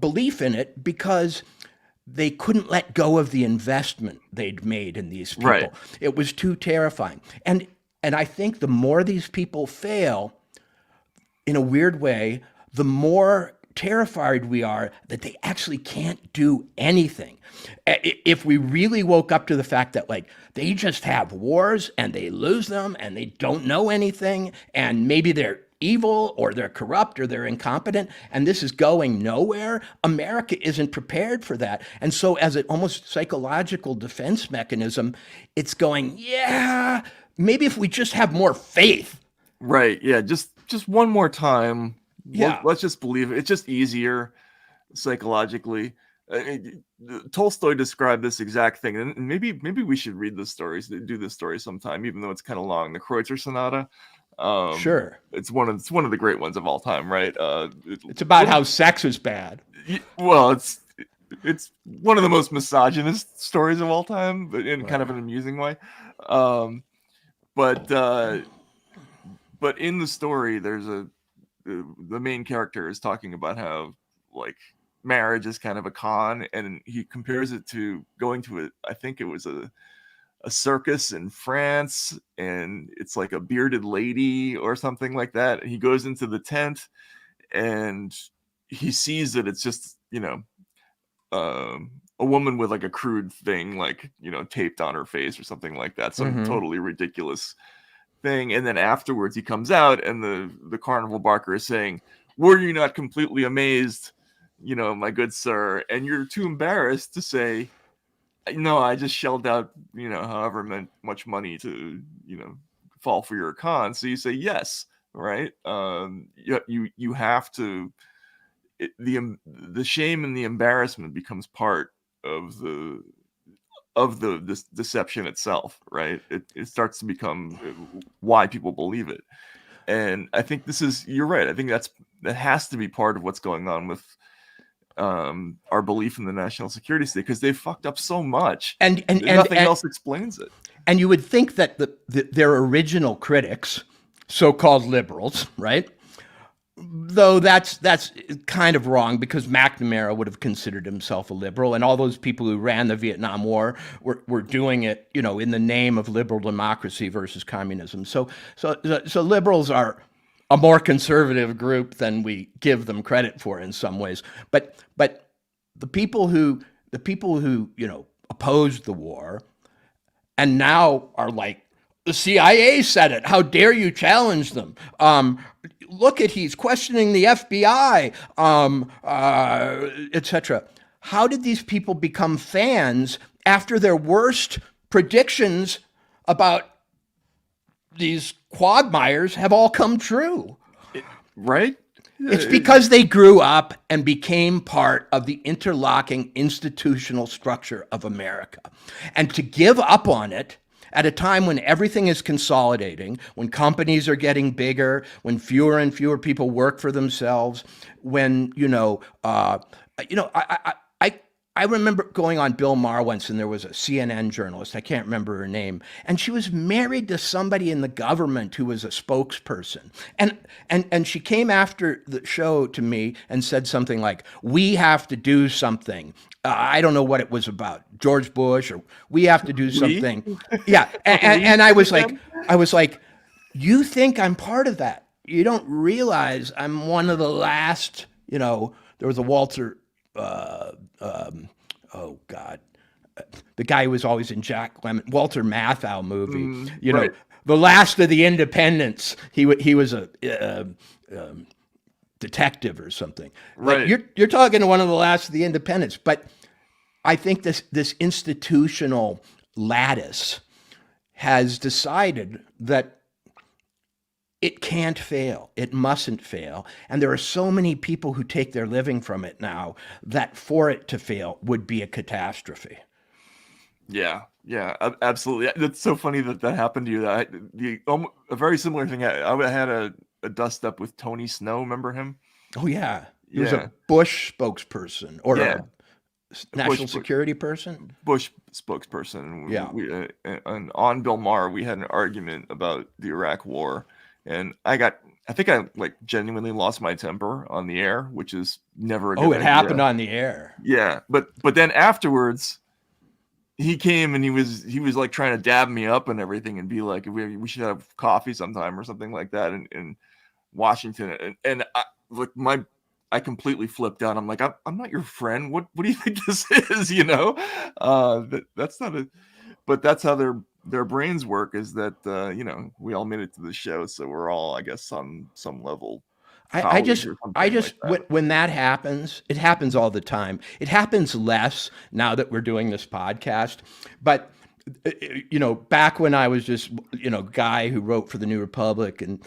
belief in it, because they couldn't let go of the investment they'd made in these people. Right. It was too terrifying. And I think the more these people fail, in a weird way, the more terrified we are that they actually can't do anything. If we really woke up to the fact that, like, they just have wars and they lose them and they don't know anything, and maybe they're evil or they're corrupt or they're incompetent and this is going nowhere, America isn't prepared for that. And so as an almost psychological defense mechanism, it's going, yeah, maybe if we just have more faith. Right. Yeah. Just one more time. Yeah. Let's just believe it. It's just easier psychologically. Tolstoy described this exact thing, and maybe we should read this story, do this story sometime, even though it's kind of long. The Kreutzer Sonata. Sure. It's one of the great ones of all time, right? It's about how sex is bad. Well, it's one of the most misogynist stories of all time, but in kind of an amusing way. But in the story, there's the main character is talking about how, like, marriage is kind of a con, and he compares it to going to I think it was a circus in France, and it's like a bearded lady or something like that. And he goes into the tent and he sees that it's just, a woman with like a crude thing, like, taped on her face or something like that. Some totally ridiculous thing. And then afterwards he comes out and the carnival barker is saying, "Were you not completely amazed, my good sir?" And you're too embarrassed to say, "No, I just shelled out, however much money to, fall for your con." So you say yes, right? You have to. The shame and the embarrassment becomes part of the this deception itself, right? It starts to become why people believe it, and I think you're right. I think that has to be part of what's going on with our belief in the national security state, because they fucked up so much, and nothing else explains it. And you would think that their original critics, so-called liberals, right? Though that's kind of wrong, because McNamara would have considered himself a liberal, and all those people who ran the Vietnam War were doing it, in the name of liberal democracy versus communism. So liberals are a more conservative group than we give them credit for in some ways. But the people who opposed the war and now are like, the CIA said it, how dare you challenge them? Look at, he's questioning the FBI, etc. How did these people become fans after their worst predictions about these quagmires have all come true? Right? It's because they grew up and became part of the interlocking institutional structure of America. And to give up on it at a time when everything is consolidating, when companies are getting bigger, when fewer and fewer people work for themselves, when, I remember going on Bill Maher once, and there was a CNN journalist, I can't remember her name, and she was married to somebody in the government who was a spokesperson. And she came after the show to me and said something like, "We have to do something." I don't know what it was about, George Bush, or we have to do something. Yeah. And I was like, you think I'm part of that? You don't realize I'm one of the last, there was a Walter, oh God, the guy who was always in Jack Lemmon, Walter Matthau movie, right. The last of the independents. He was a detective or something. Right. Like, you're talking to one of the last of the independents. But I think this institutional lattice has decided that it can't fail. It mustn't fail. And there are so many people who take their living from it now that for it to fail would be a catastrophe. Yeah, absolutely. It's so funny that happened to you. A very similar thing. I had a dust up with Tony Snow. Remember him? Oh, yeah. He was a Bush spokesperson or a national security person? Bush spokesperson. Yeah. And on Bill Maher, we had an argument about the Iraq War. and I think I like genuinely lost my temper on the air, which is never a good it idea. happened on the air. Yeah, but then afterwards, he came and he was like trying to dab me up and everything, and be like, we should have coffee sometime or something like that in Washington, and I completely flipped out. I'm like, I'm not your friend. What do you think this is? You know, that's not a. But that's how their brains work. Is that you know, we all made it to the show, so we're all, I guess, on some level. I just like that. when that happens, it happens all the time. It happens less now that we're doing this podcast, but you know, back when I was just, you know, guy who wrote for the New Republic and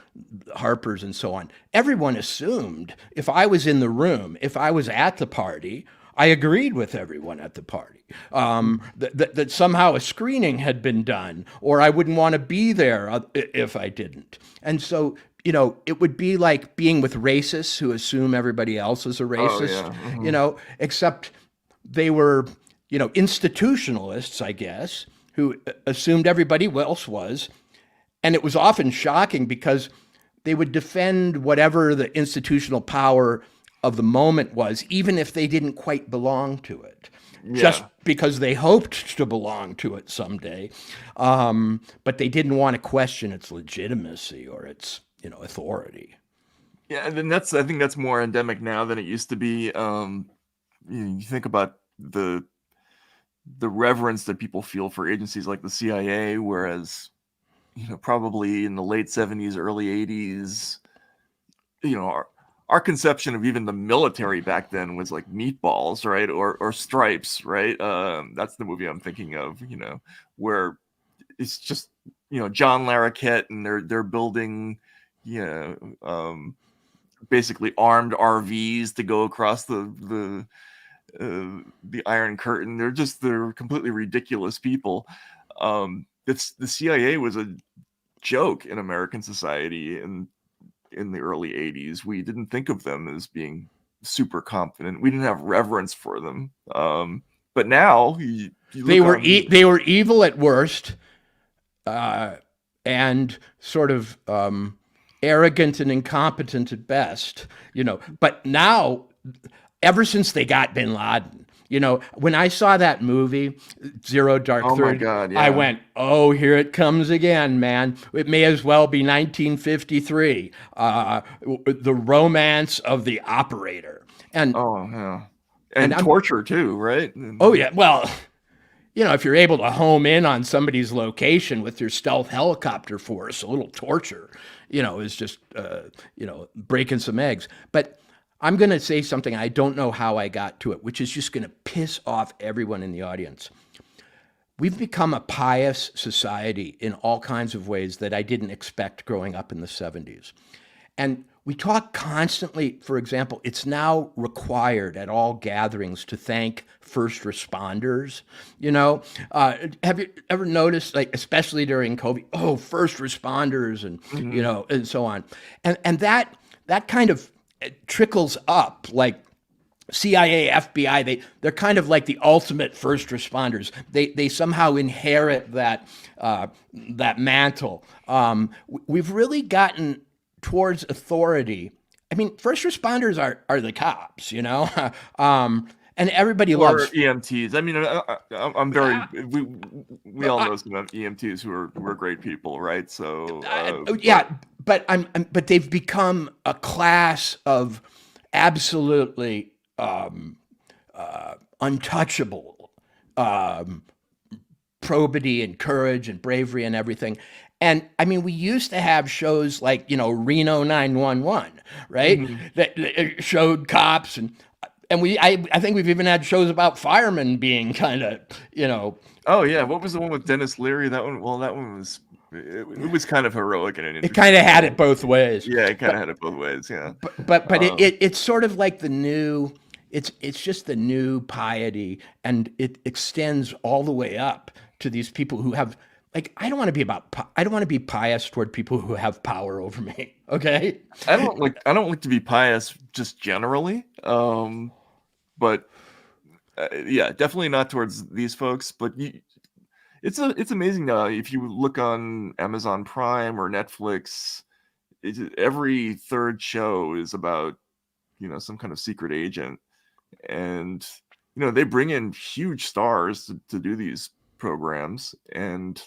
Harper's and so on, everyone assumed if I was in the room, if I was at the party, I agreed with everyone at the party, that somehow a screening had been done, or I wouldn't want to be there if I didn't. And so, you know, it would be like being with racists who assume everybody else is a racist, you know, except they were, you know, institutionalists, I guess, who assumed everybody else was. And it was often shocking because they would defend whatever the institutional power of the moment was, even if they didn't quite belong to it, just because they hoped to belong to it someday. But they didn't want to question its legitimacy or its, you know, authority. Yeah, and then I think that's more endemic now than it used to be. You think about the reverence that people feel for agencies like the CIA, whereas, you know, probably in the late 70s, early 80s, you know, our conception of even the military back then was like Meatballs, right? Or Stripes, right? That's the movie I'm thinking of, you know, where it's just, you know, John Larroquette, and they're building, you know, basically armed RVs to go across the Iron Curtain. They're completely ridiculous people. The CIA was a joke in American society, and in the early 80s, we didn't think of them as being super confident. We didn't have reverence for them. But now they were evil at worst, and sort of arrogant and incompetent at best, you know. But now, ever since they got bin Laden, you know, when I saw that movie, Zero Dark Thirty, my God, yeah. I went, oh, here it comes again, man. It may as well be 1953, the romance of the operator. And and torture too, right? Oh, yeah. Well, you know, if you're able to home in on somebody's location with your stealth helicopter force, a little torture, you know, is just, you know, breaking some eggs. But I'm going to say something, I don't know how I got to it, which is just going to piss off everyone in the audience. We've become a pious society in all kinds of ways that I didn't expect growing up in the 70s. And we talk constantly, for example, it's now required at all gatherings to thank first responders. You know, have you ever noticed, like, especially during COVID, oh, first responders and, you know, and so on. And that kind of trickles up, like CIA, FBI, they're kind of like the ultimate first responders. They somehow inherit that mantle. We've really gotten towards authority. I mean, first responders are the cops, you know, and everybody loves EMTs. I mean, I'm very. We all know some EMTs who are great people, right? So yeah, but they've become a class of absolutely untouchable probity and courage and bravery and everything. And I mean, we used to have shows like, you know, Reno 911, right? That showed cops and I think we've even had shows about firemen being kind of, you know. Oh yeah, what was the one with Dennis Leary? That one. Well, that one was. It was kind of heroic and it kind of had it both ways. Yeah, it kind of had it both ways. Yeah. But it's sort of like the new. It's just the new piety, and it extends all the way up to these people who have. Like, I don't want to be pious toward people who have power over me. Okay. I don't like to be pious just generally. But yeah, definitely not towards these folks. But it's amazing now. If you look on Amazon Prime or Netflix, every third show is about, some kind of secret agent, and they bring in huge stars to do these programs, and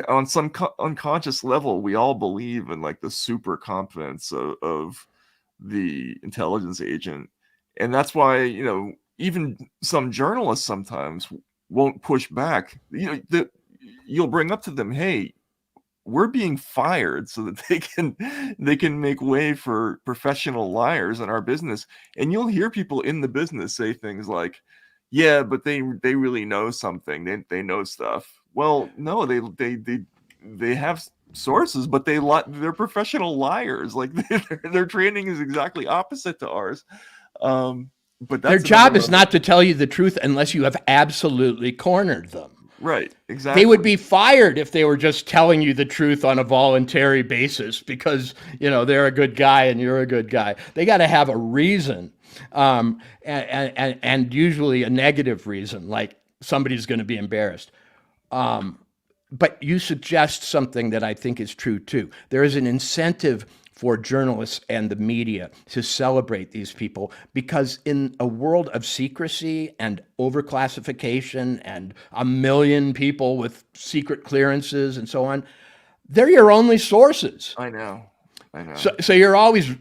on some unconscious level, we all believe in like the super confidence of the intelligence agent, and that's why even some journalists sometimes won't push back. You'll bring up to them, hey, we're being fired so that they can make way for professional liars in our business. And you'll hear people in the business say things like, yeah, but they really know something. They know stuff. Well, no, they have sources, but they're professional liars. Like their training is exactly opposite to ours. But their job is not to tell you the truth unless you have absolutely cornered them. Right, exactly. They would be fired if they were just telling you the truth on a voluntary basis because, they're a good guy and you're a good guy. They got to have a reason, and usually a negative reason, like somebody's going to be embarrassed. But you suggest something that I think is true too. There is an incentive for journalists and the media to celebrate these people, because in a world of secrecy and overclassification and a million people with secret clearances and so on, they're your only sources. I know. So you're always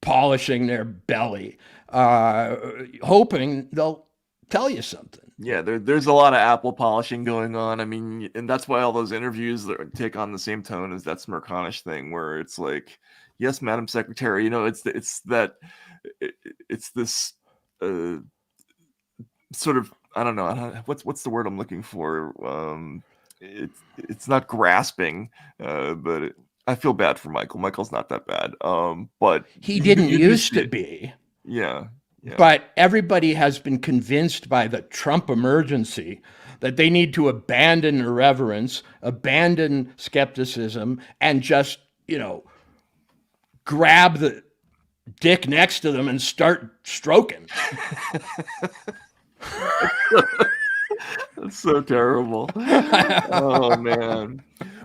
polishing their belly, hoping they'll tell you something. Yeah, there's a lot of apple polishing going on. I mean, and that's why all those interviews that take on the same tone as that Smirconish thing, where it's like, "Yes, Madam Secretary," it's this sort of, I don't know, what's the word I'm looking for? It's not grasping, but I feel bad for Michael. Michael's not that bad, but he didn't used to be. Yeah. Yeah. But everybody has been convinced by the Trump emergency that they need to abandon irreverence, abandon skepticism, and just, grab the dick next to them and start stroking. That's so terrible. Oh man.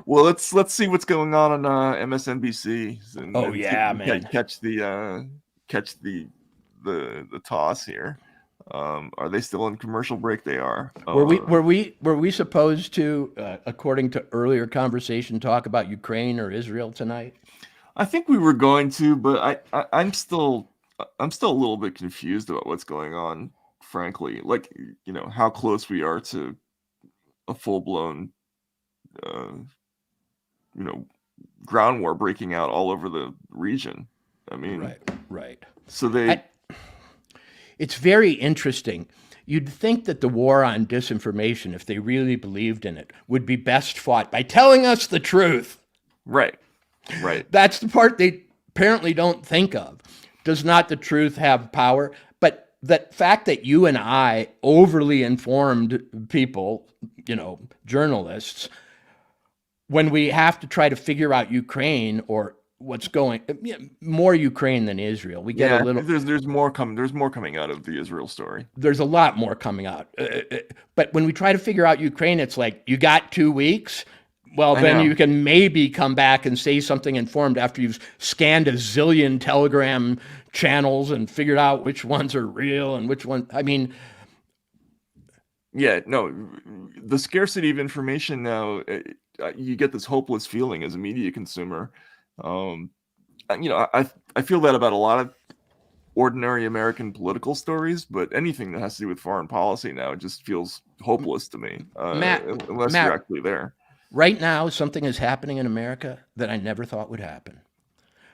Well, let's see what's going on MSNBC. Man. Catch the toss here. Are they still in commercial break? They are. Were we supposed to, according to earlier conversation, talk about Ukraine or Israel tonight? I think we were going to, but I'm still a little bit confused about what's going on, frankly. Like, how close we are to a full-blown ground war breaking out all over the region. I mean, right. So it's very interesting. You'd think that the war on disinformation, if they really believed in it, would be best fought by telling us the truth. Right. That's the part they apparently don't think of. Does not the truth have power? But the fact that you and I, overly informed people, journalists, when we have to try to figure out Ukraine or what's going more Ukraine than Israel. We get a little. There's more coming. There's more coming out of the Israel story. There's a lot more coming out. But when we try to figure out Ukraine, it's like, you got 2 weeks. Well, then you can maybe come back and say something informed after you've scanned a zillion Telegram channels and figured out which ones are real and which one. I mean. Yeah, no, the scarcity of information now, you get this hopeless feeling as a media consumer. I feel that about a lot of ordinary American political stories, but anything that has to do with foreign policy now just feels hopeless to me, unless you're actually there. Right now, something is happening in America that I never thought would happen.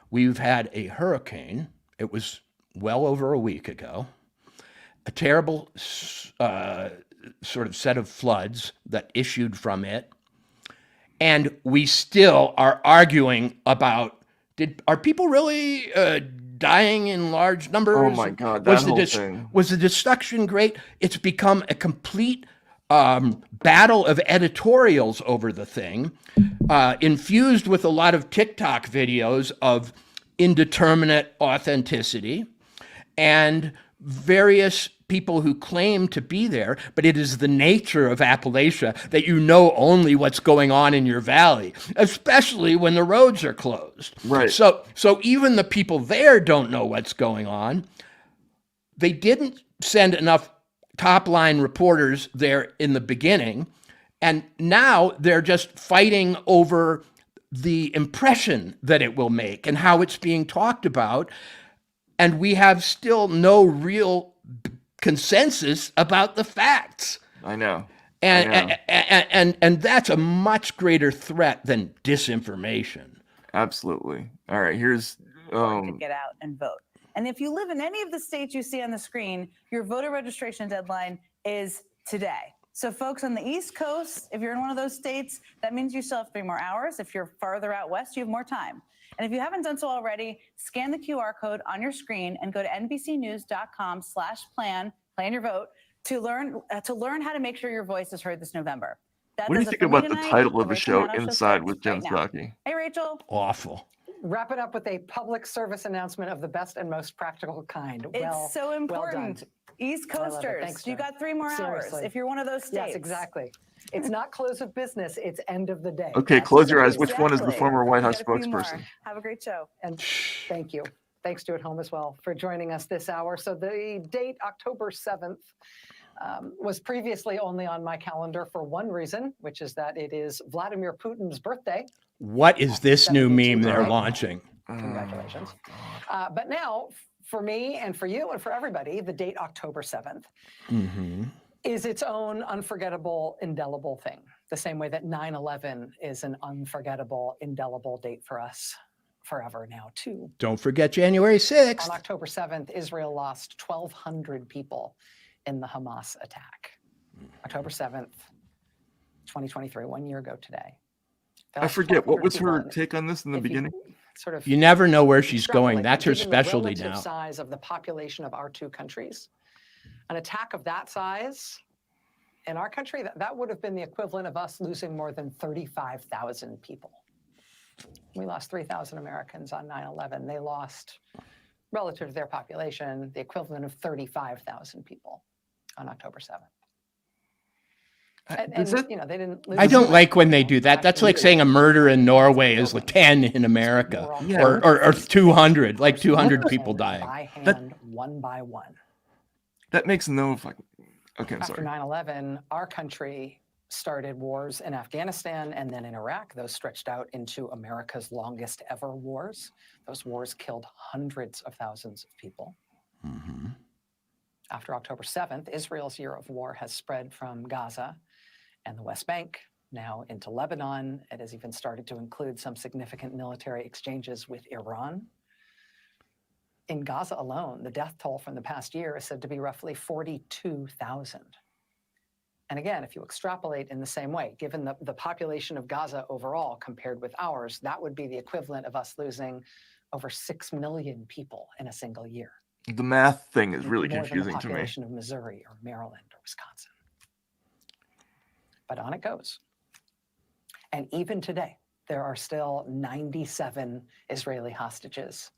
We've had a hurricane. It was well over a week ago. A terrible sort of set of floods that issued from it. And we still are arguing about, are people really dying in large numbers? Oh my God, that whole thing. Was the destruction great? It's become a complete battle of editorials over the thing, infused with a lot of TikTok videos of indeterminate authenticity, and various people who claim to be there, but it is the nature of Appalachia that you know only what's going on in your valley, especially when the roads are closed. Right. So even the people there don't know what's going on. They didn't send enough top-line reporters there in the beginning, and now they're just fighting over the impression that it will make and how it's being talked about. And we have still no real consensus about the facts. I know. And that's a much greater threat than disinformation. Absolutely. All right, here's to get out and vote. And if you live in any of the states you see on the screen, your voter registration deadline is today. So folks on the East Coast, if you're in one of those states, that means you still have 3 more hours. If you're farther out west, you have more time. And if you haven't done so already, scan the QR code on your screen and go to nbcnews.com/plan your vote to learn how to make sure your voice is heard this November. What do you think about the title of the show, Inside with Jen Psaki? Hey, Rachel. Awful. Wrap it up with a public service announcement of the best and most practical kind. It's so important. Well East Coasters, Thanks, you got 3 more Seriously. hours if you're one of those states. Yes, exactly. It's not close of business, it's end of the day. Okay, That's close your eyes. exactly. Which one is the former White House You got a few more. spokesperson? Have a great show. And thank you. Thanks to at home as well for joining us this hour. So the date, October 7th, was previously only on my calendar for one reason, which is that it is Vladimir Putin's birthday. What is this new meme they're launching? Congratulations. But now, for me and for you and for everybody, the date October 7th is its own unforgettable, indelible thing. The same way that 9/11 is an unforgettable, indelible date for us forever now, too. Don't forget January 6th. On October 7th, Israel lost 1,200 people in the Hamas attack. October 7th, 2023, 1 year ago today. I forget, what was her take on this in the beginning? Sort of You never know where she's going. That's her given the specialty relative now. Size of the population of our two countries. An attack of that size in our country, that would have been the equivalent of us losing more than 35,000 people. We lost 3,000 Americans on 9/11. They lost, relative to their population, the equivalent of 35,000 people on October 7th. And you know, they didn't lose. I don't like when they do that. That's like saying a murder in Norway is like 10 in America, or 200, like 200 people dying. By hand, one by one. That makes no fucking... Okay, I'm After sorry. 9/11, our country started wars in Afghanistan and then in Iraq. Those stretched out into America's longest ever wars. Those wars killed hundreds of thousands of people. After October 7th, Israel's year of war has spread from Gaza and the West Bank now into Lebanon. It has even started to include some significant military exchanges with Iran. In Gaza alone, the death toll from the past year is said to be roughly 42,000. And again, if you extrapolate in the same way, given the population of Gaza overall compared with ours, that would be the equivalent of us losing over 6 million people in a single year. The math thing is really More than confusing the to me. population of Missouri or Maryland or Wisconsin. But on it goes. And even today, there are still 97 Israeli hostages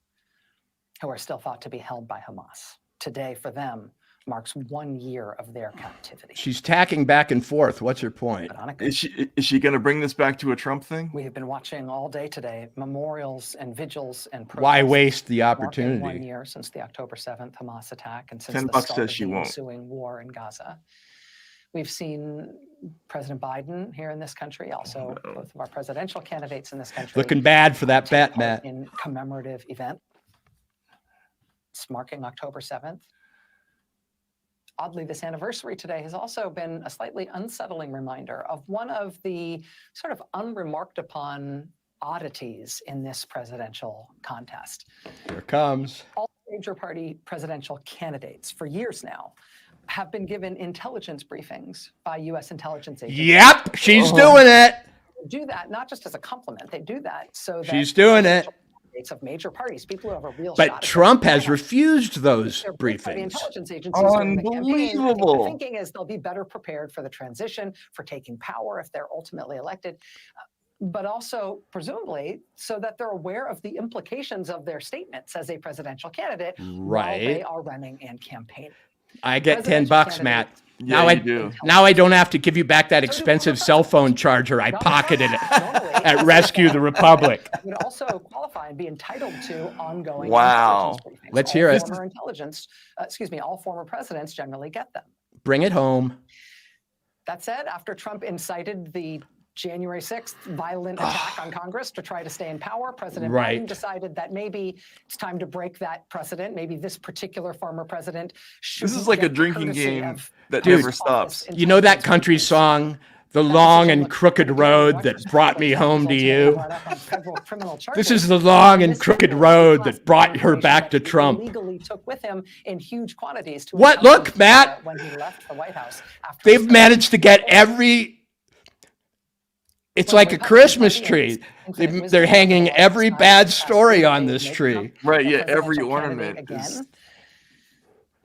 who are still thought to be held by Hamas. Today, for them, marks 1 year of their captivity. She's tacking back and forth. What's her point? But on it goes. Is she going to bring this back to a Trump thing? We have been watching all day today memorials and vigils and protests. Why waste the marking opportunity? 1 year since the October 7th Hamas attack and since $10 the start says of she the won't. ensuing war in Gaza. We've seen President Biden here in this country, also both of our presidential candidates in this country. Looking bad for that take bet, part Matt. In commemorative event. It's marking October 7th. Oddly, this anniversary today has also been a slightly unsettling reminder of one of the sort of unremarked upon oddities in this presidential contest. Here it comes. All major party presidential candidates for years now have been given intelligence briefings by U.S. intelligence agencies. Yep, she's doing it. They do that not just as a compliment. They do that so that She's doing it. candidates of major parties, people who have a real shot But at Trump getting has in, refused those they're briefed by the briefings. intelligence agencies during the campaign. I think Unbelievable. the thinking is they'll be better prepared for the transition, for taking power if they're ultimately elected, but also presumably so that they're aware of the implications of their statements as a presidential candidate while they Right. are running and campaigning. I get $10, Presidential Matt. Yeah, Now you do. now I don't have to give you back that expensive cell phone charger I pocketed at Rescue the Republic. would also qualify and be entitled to ongoing Wow. intelligence briefings. Let's All hear it. former all former presidents generally get them. Bring it home. That said, after Trump incited the January 6th violent attack on Congress to try to stay in power, President Right. Biden decided that maybe it's time to break that precedent. Maybe this particular former president should. This is like a drinking game that never stops. You know that country song, The Long and Crooked Road That Brought Me Home to You? This is the long and crooked road that brought her back to Trump. Legally took with him in huge quantities. To What? Look, Matt. When he left the White House after They've managed to get every... It's like a Christmas tree. They're hanging every bad story on this tree. Right, yeah, presidential every candidate ornament again. is...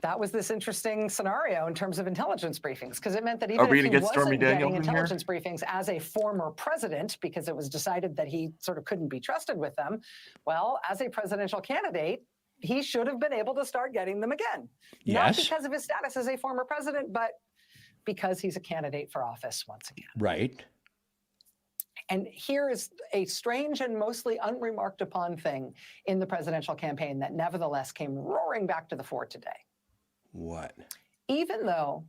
That was this interesting scenario in terms of intelligence briefings, because it meant that Are even we if he gonna get Stormy wasn't getting Daniels in here? intelligence briefings as a former president, because it was decided that he sort of couldn't be trusted with them, well, as a presidential candidate, he should have been able to start getting them again. Yes. Not because of his status as a former president, but because he's a candidate for office once again. Right. And here is a strange and mostly unremarked upon thing in the presidential campaign that nevertheless came roaring back to the fore today. What? Even though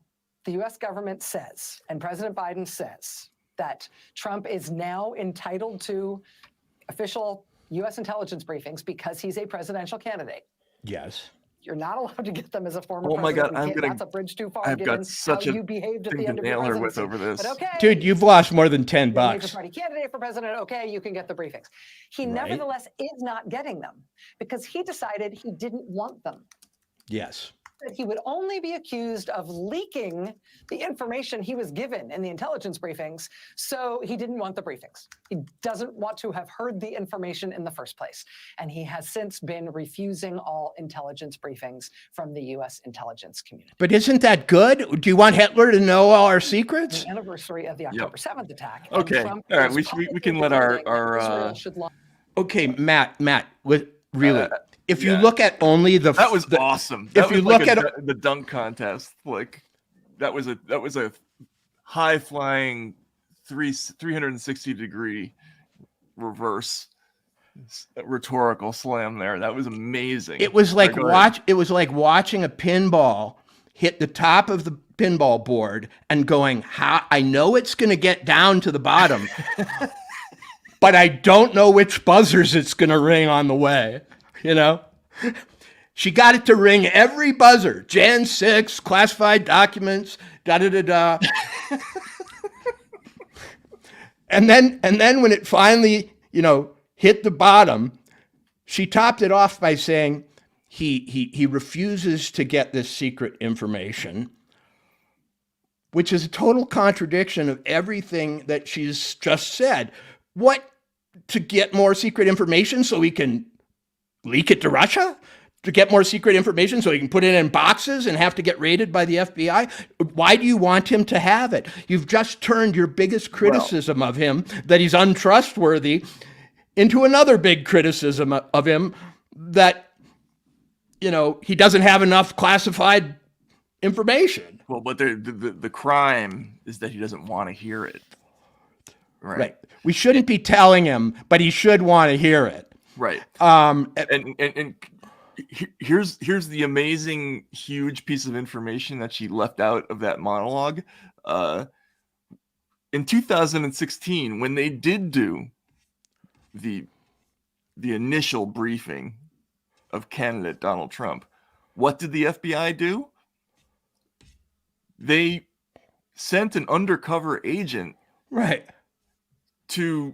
the US government says, and President Biden says, that Trump is now entitled to official US intelligence briefings because he's a presidential candidate, Yes. you're not allowed to get them as a former Oh my president. God, You can't- that's a bridge too far. I've given got such how a you behaved at the thing end to of your nail her with presidency. over this. But okay, Dude, you've lost more than $10 you're a major bucks. party candidate for president. Okay, you can get the briefings. He Right. nevertheless is not getting them because he decided he didn't want them. Yes. That he would only be accused of leaking the information he was given in the intelligence briefings, so he didn't want the briefings. He doesn't want to have heard the information in the first place. And he has since been refusing all intelligence briefings from the US intelligence community. But isn't that good? Do you want Hitler to know all our secrets? The anniversary of the October 7th attack. and Okay, Trump all right, is we can publicly let our declaring that Israel should launch Okay, Matt, really, if you yeah. look at only the... That was the- awesome. if That you was look like at the dunk contest, like that was a high flying 360 degree reverse rhetorical slam there. That was amazing. It was like Go ahead. It was like watching a pinball hit the top of the pinball board and going, "How I know it's going to get down to the bottom, but I don't know which buzzers it's going to ring on the way." You know, she got it to ring every buzzer. Jan 6, classified documents, da da da da. And then when it finally, hit the bottom, she topped it off by saying he refuses to get this secret information, which is a total contradiction of everything that she's just said. What, to get more secret information so he can leak it to Russia? To get more secret information so he can put it in boxes and have to get raided by the FBI? Why do you want him to have it? You've just turned your biggest criticism of him, that he's untrustworthy, into another big criticism of him, that, he doesn't have enough classified information. Well, but the crime is that he doesn't want to hear it. Right. We shouldn't be telling him, but he should want to hear it. Right. And here's the amazing, huge piece of information that she left out of that monologue. In 2016, when they did do the initial briefing of candidate Donald Trump, what did the FBI do? They sent an undercover agent to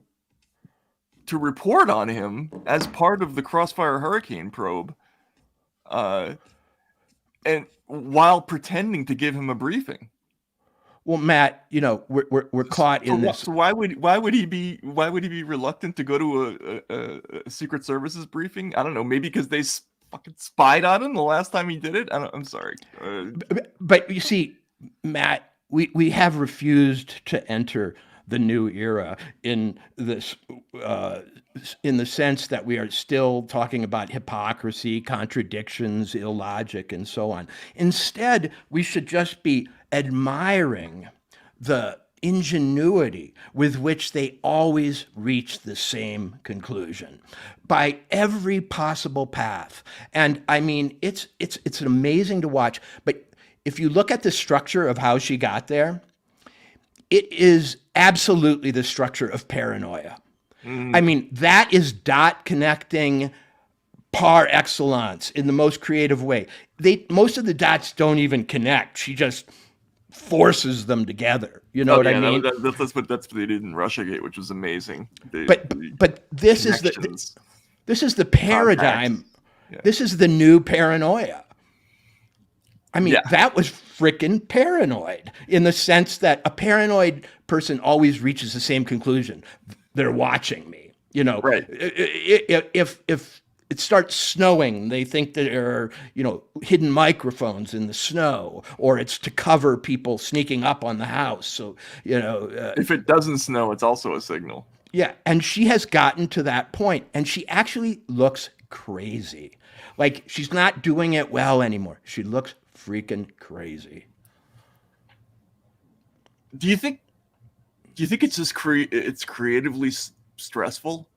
report on him as part of the Crossfire Hurricane probe, and while pretending to give him a briefing. Well, Matt, we're caught in this. So why would he be reluctant to go to a Secret Services briefing? I don't know. Maybe because they fucking spied on him the last time he did it. I'm sorry. But you see, Matt, we have refused to enter the new era in this, in the sense that we are still talking about hypocrisy, contradictions, illogic, and so on. Instead, we should just be admiring the ingenuity with which they always reach the same conclusion by every possible path. And I mean, it's amazing to watch. But if you look at the structure of how she got there, it is absolutely the structure of paranoia. I mean, that is dot connecting par excellence in the most creative way. Most of the dots don't even connect. She just forces them together. You know what I mean? That's what they did in Russiagate, which was amazing. But this is the paradigm. Yeah. This is the new paranoia. I mean, that was freaking paranoid in the sense that a paranoid person always reaches the same conclusion. They're watching me, you know. Right. If it starts snowing, they think there are, hidden microphones in the snow, or it's to cover people sneaking up on the house. So, if it doesn't snow, it's also a signal. Yeah. And she has gotten to that point, and she actually looks crazy. Like she's not doing it well anymore. She looks freaking crazy. Do you think it's just it's creatively stressful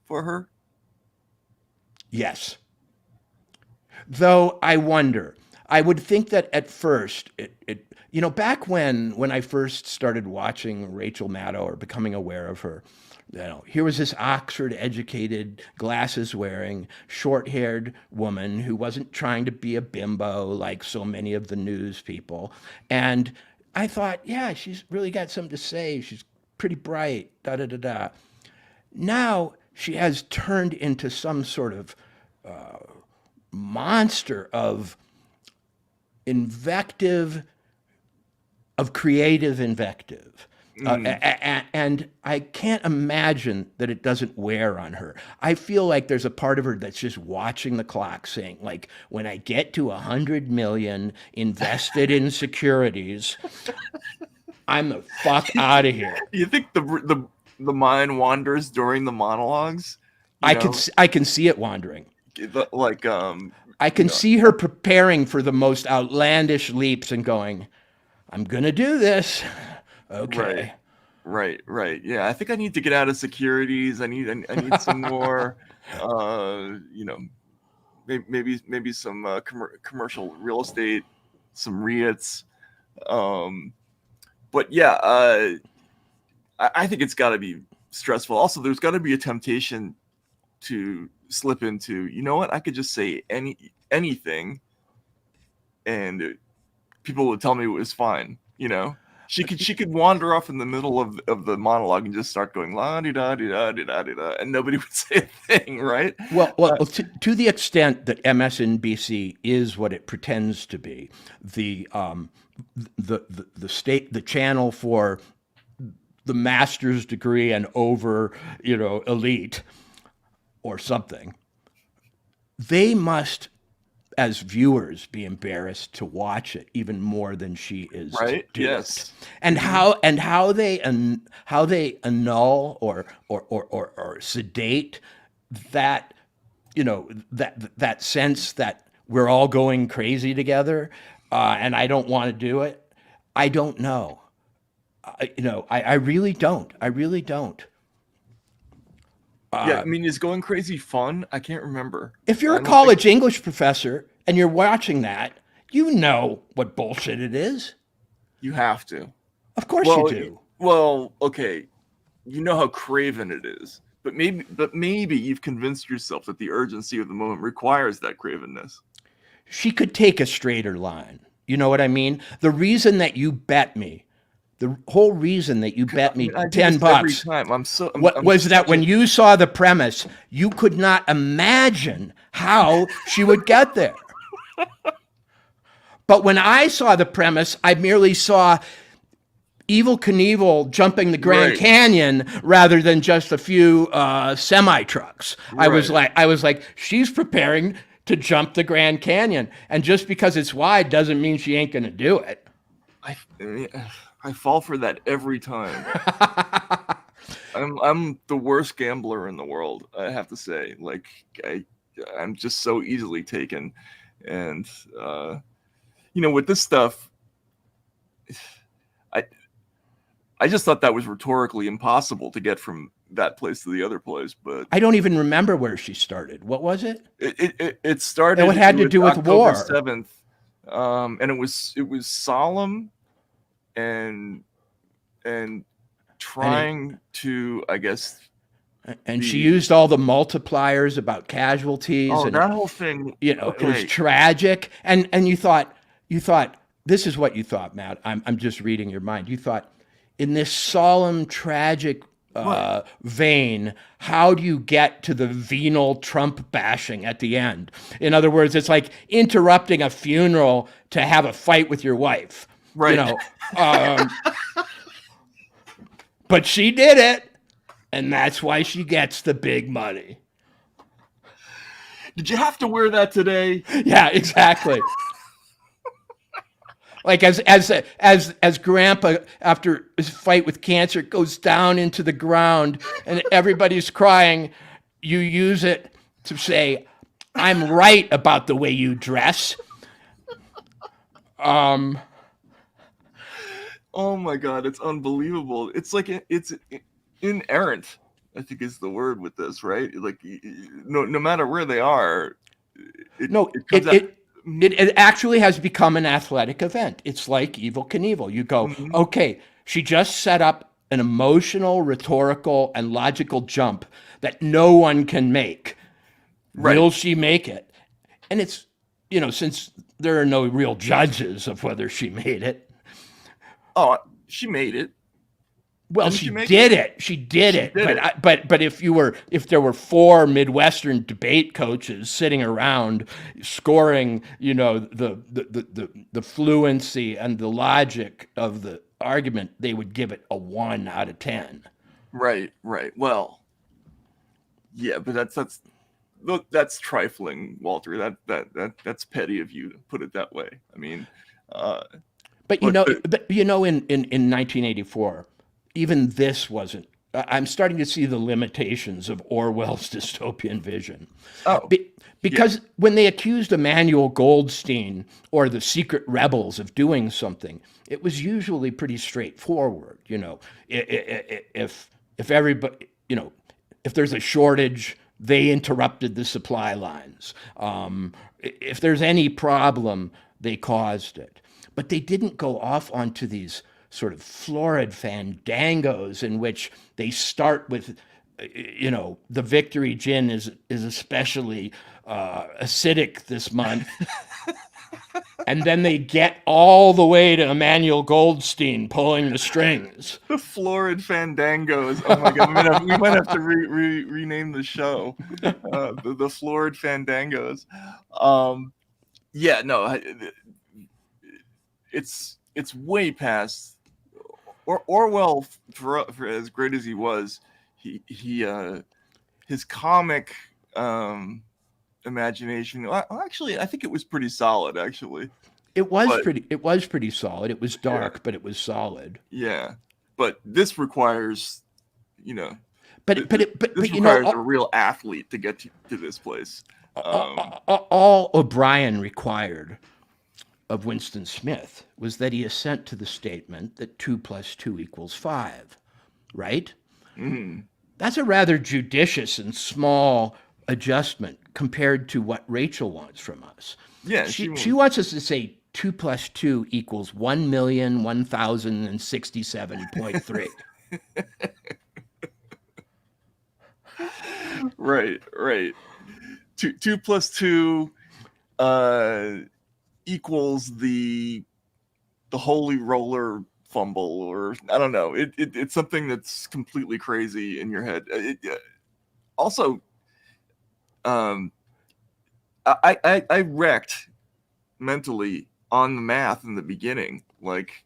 for her? Yes. Though I wonder, I would think that at first, back when I first started watching Rachel Maddow or becoming aware of her, here was this Oxford-educated, glasses-wearing, short-haired woman who wasn't trying to be a bimbo like so many of the news people. And I thought, yeah, she's really got something to say. She's pretty bright, da-da-da-da. Now she has turned into some sort of monster of invective, of creative invective. And I can't imagine that it doesn't wear on her. I feel like there's a part of her that's just watching the clock saying, like, when I get to 100 million invested in securities, I'm the fuck out of here. You think the mind wanders during the monologues? I can see it wandering. I can see her preparing for the most outlandish leaps and going, I'm going to do this. Okay. Right. Yeah, I think I need to get out of securities. I need some more, maybe some commercial real estate, some REITs. But yeah, I think it's got to be stressful. Also, there's got to be a temptation to slip into, I could just say anything, and people would tell me it was fine. She could wander off in the middle of the monologue and just start going la di da di da di da di da, and nobody would say a thing, right? Well, to the extent that MSNBC is what it pretends to be, the channel for the master's degree and over, elite or something, they must, as viewers, be embarrassed to watch it even more than she is. Right. To do yes. It. And how they annul or sedate that, that sense that we're all going crazy together, and I don't want to do it. I don't know. I really don't. I really don't. Yeah, I mean, is going crazy fun? I can't remember. If you're a college English professor and you're watching that, you know what bullshit it is. You have to. Of course you do. Well, okay. You know how craven it is. But maybe you've convinced yourself that the urgency of the moment requires that cravenness. She could take a straighter line. You know what I mean? The reason that you bet me, the whole reason that you bet me $10 every time. was that when you saw the premise, you could not imagine how she would get there. But when I saw the premise, I merely saw Evel Knievel jumping the Grand Canyon rather than just a few semi trucks. Right. I was like, she's preparing to jump the Grand Canyon, and just because it's wide doesn't mean she ain't going to do it. I fall for that every time. I'm the worst gambler in the world, I have to say. Like I'm just so easily taken, and with this stuff, I just thought that was rhetorically impossible to get from that place to the other place. But I don't even remember where she started. What was it? It started. It had to do with October war. 7th, and it was solemn and trying to, I guess. And she used all the multipliers about casualties. Oh, and that whole thing. It was tragic. And you thought this is what you thought, Matt. I'm just reading your mind. You thought, in this solemn, tragic vein, how do you get to the venal Trump bashing at the end? In other words, it's like interrupting a funeral to have a fight with your wife. Right. But she did it. And that's why she gets the big money. Did you have to wear that today? Yeah, exactly. Like as Grandpa, after his fight with cancer, goes down into the ground and everybody's crying, you use it to say, "I'm right about the way you dress." Oh my God, it's unbelievable. It's like it's inerrant, I think is the word with this, right? Like no matter where they are, it actually has become an athletic event. It's like Evel Knievel. You go, okay, she just set up an emotional, rhetorical, and logical jump that no one can make. Right. Will she make it? And it's, since there are no real judges of whether she made it. Oh, she made it. Well, she did it. She did it. But if there were four Midwestern debate coaches sitting around scoring, the fluency and the logic of the argument, they would give it a 1 out of 10. Right. Well, yeah, but that's trifling, Walter. That's petty of you to put it that way. I mean, but in 1984. Even this wasn't. I'm starting to see the limitations of Orwell's dystopian vision. Because when they accused Emanuel Goldstein or the secret rebels of doing something, it was usually pretty straightforward. If everybody, if there's a shortage, they interrupted the supply lines. If there's any problem, they caused it. But they didn't go off onto these sort of florid fandangos in which they start with, the Victory Gin is especially acidic this month. And then they get all the way to Emanuel Goldstein pulling the strings. The florid fandangos. Oh my God, we might have to rename the show. The florid fandangos. It's way past. Orwell, for as great as he was, he his comic imagination. Actually, I think it was pretty solid. Actually, it was pretty solid. It was dark, but it was solid. Yeah, but this requires, But this requires a real athlete to get to this place. All O'Brien required of Winston Smith was that he assent to the statement that 2 + 2 = 5, right? Mm-hmm. That's a rather judicious and small adjustment compared to what Rachel wants from us. Yeah, she wants us to say 2 + 2 = 1,001,067.3. Right. 2 + 2 equals the holy roller fumble, or I don't know. It's something that's completely crazy in your head. Also, I wrecked mentally on the math in the beginning. Like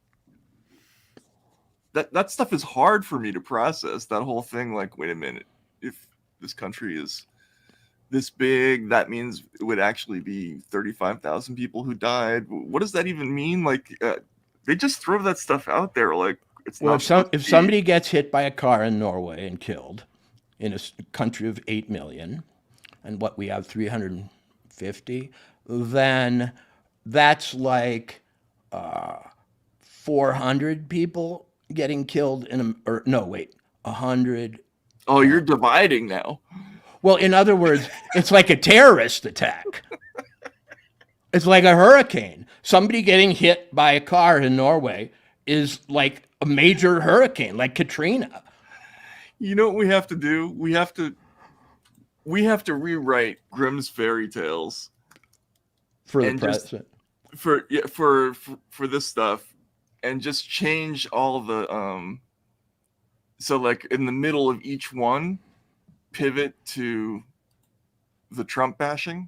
that stuff is hard for me to process. That whole thing. Like, wait a minute, if this country is this big, that means it would actually be 35,000 people who died. What does that even mean? Like, they just throw that stuff out there like it's Well, not supposed to if be. somebody gets hit by a car in Norway and killed in a country of 8 million, and what we have 350, then that's like 400 people getting killed or no, wait, 100. Oh, you're dividing now. Well, in other words, it's like a terrorist attack. It's like a hurricane. Somebody getting hit by a car in Norway is like a major hurricane, like Katrina. You know what we have to do? We have to rewrite Grimm's fairy tales For the and just- president. for this stuff, and just change all the so like in the middle of each one, pivot to the Trump bashing.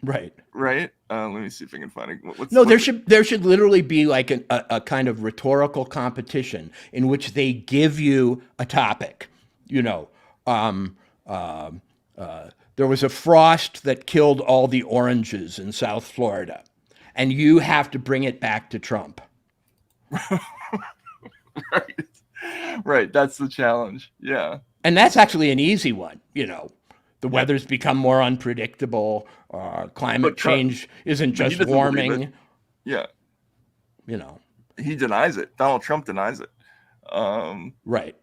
Right. Right. Let me see if I can find it. There should literally be like a kind of rhetorical competition in which they give you a topic. You know, there was a frost that killed all the oranges in South Florida, and you have to bring it back to Trump. Right. That's the challenge. Yeah. And that's actually an easy one. You know, the weather's become more unpredictable. Climate change isn't just warming. Yeah. You know, he denies it. Donald Trump denies it. Right.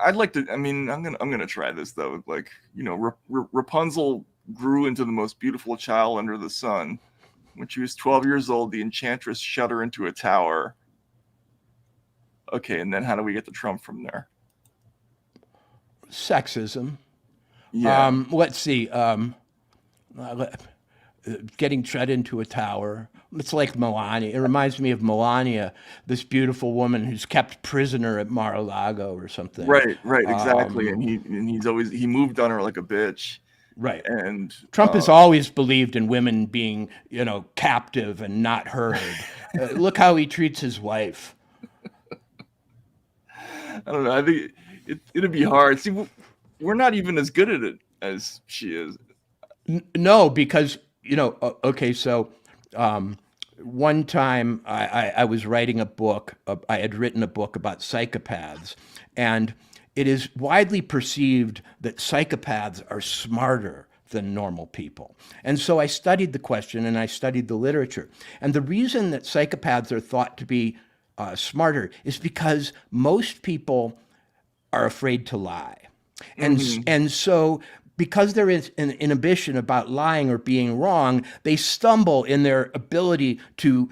I'd like to. I mean, I'm gonna try this though. Like, you know, Rapunzel grew into the most beautiful child under the sun. When she was 12 years old, the enchantress shut her into a tower. Okay, and then how do we get to Trump from there? Sexism. Yeah. Let's see. Getting shut into a tower. It's like Melania. It reminds me of Melania, this beautiful woman who's kept prisoner at Mar-a-Lago or something. Right, exactly. And he moved on her like a bitch. Right. And Trump has always believed in women being, you know, captive and not heard. Look how he treats his wife. I don't know. I think it'd be hard. See, we're not even as good at it as she is. No, because, you know, okay, so one time I was writing a book. I had written a book about psychopaths, and it is widely perceived that psychopaths are smarter than normal people. And so I studied the question and I studied the literature. And the reason that psychopaths are thought to be smarter is because most people are afraid to lie. And so because there is an inhibition about lying or being wrong, they stumble in their ability to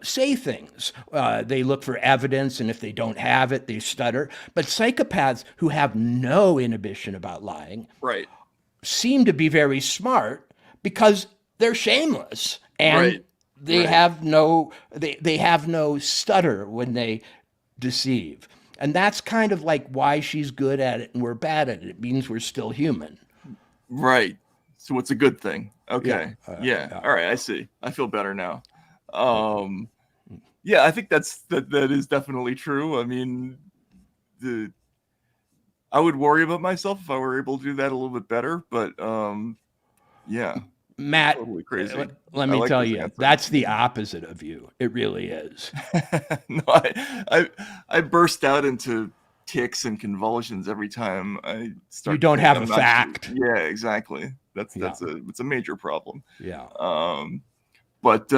say things. They look for evidence, and if they don't have it, they stutter. But psychopaths who have no inhibition about lying seem to be very smart because they're shameless and they have no stutter when they deceive. And that's kind of like why she's good at it and we're bad at it. It means we're still human. Right. So it's a good thing. Okay. Yeah. All right. I see. I feel better now. Yeah, I think that is definitely true. I mean, I would worry about myself if I were able to do that a little bit better, but yeah. Matt, totally crazy. Let me tell you, that's the opposite of you. It really is. No, I burst out into tics and convulsions every time I start. You don't have a fact. Yeah, exactly. It's a major problem. Yeah. But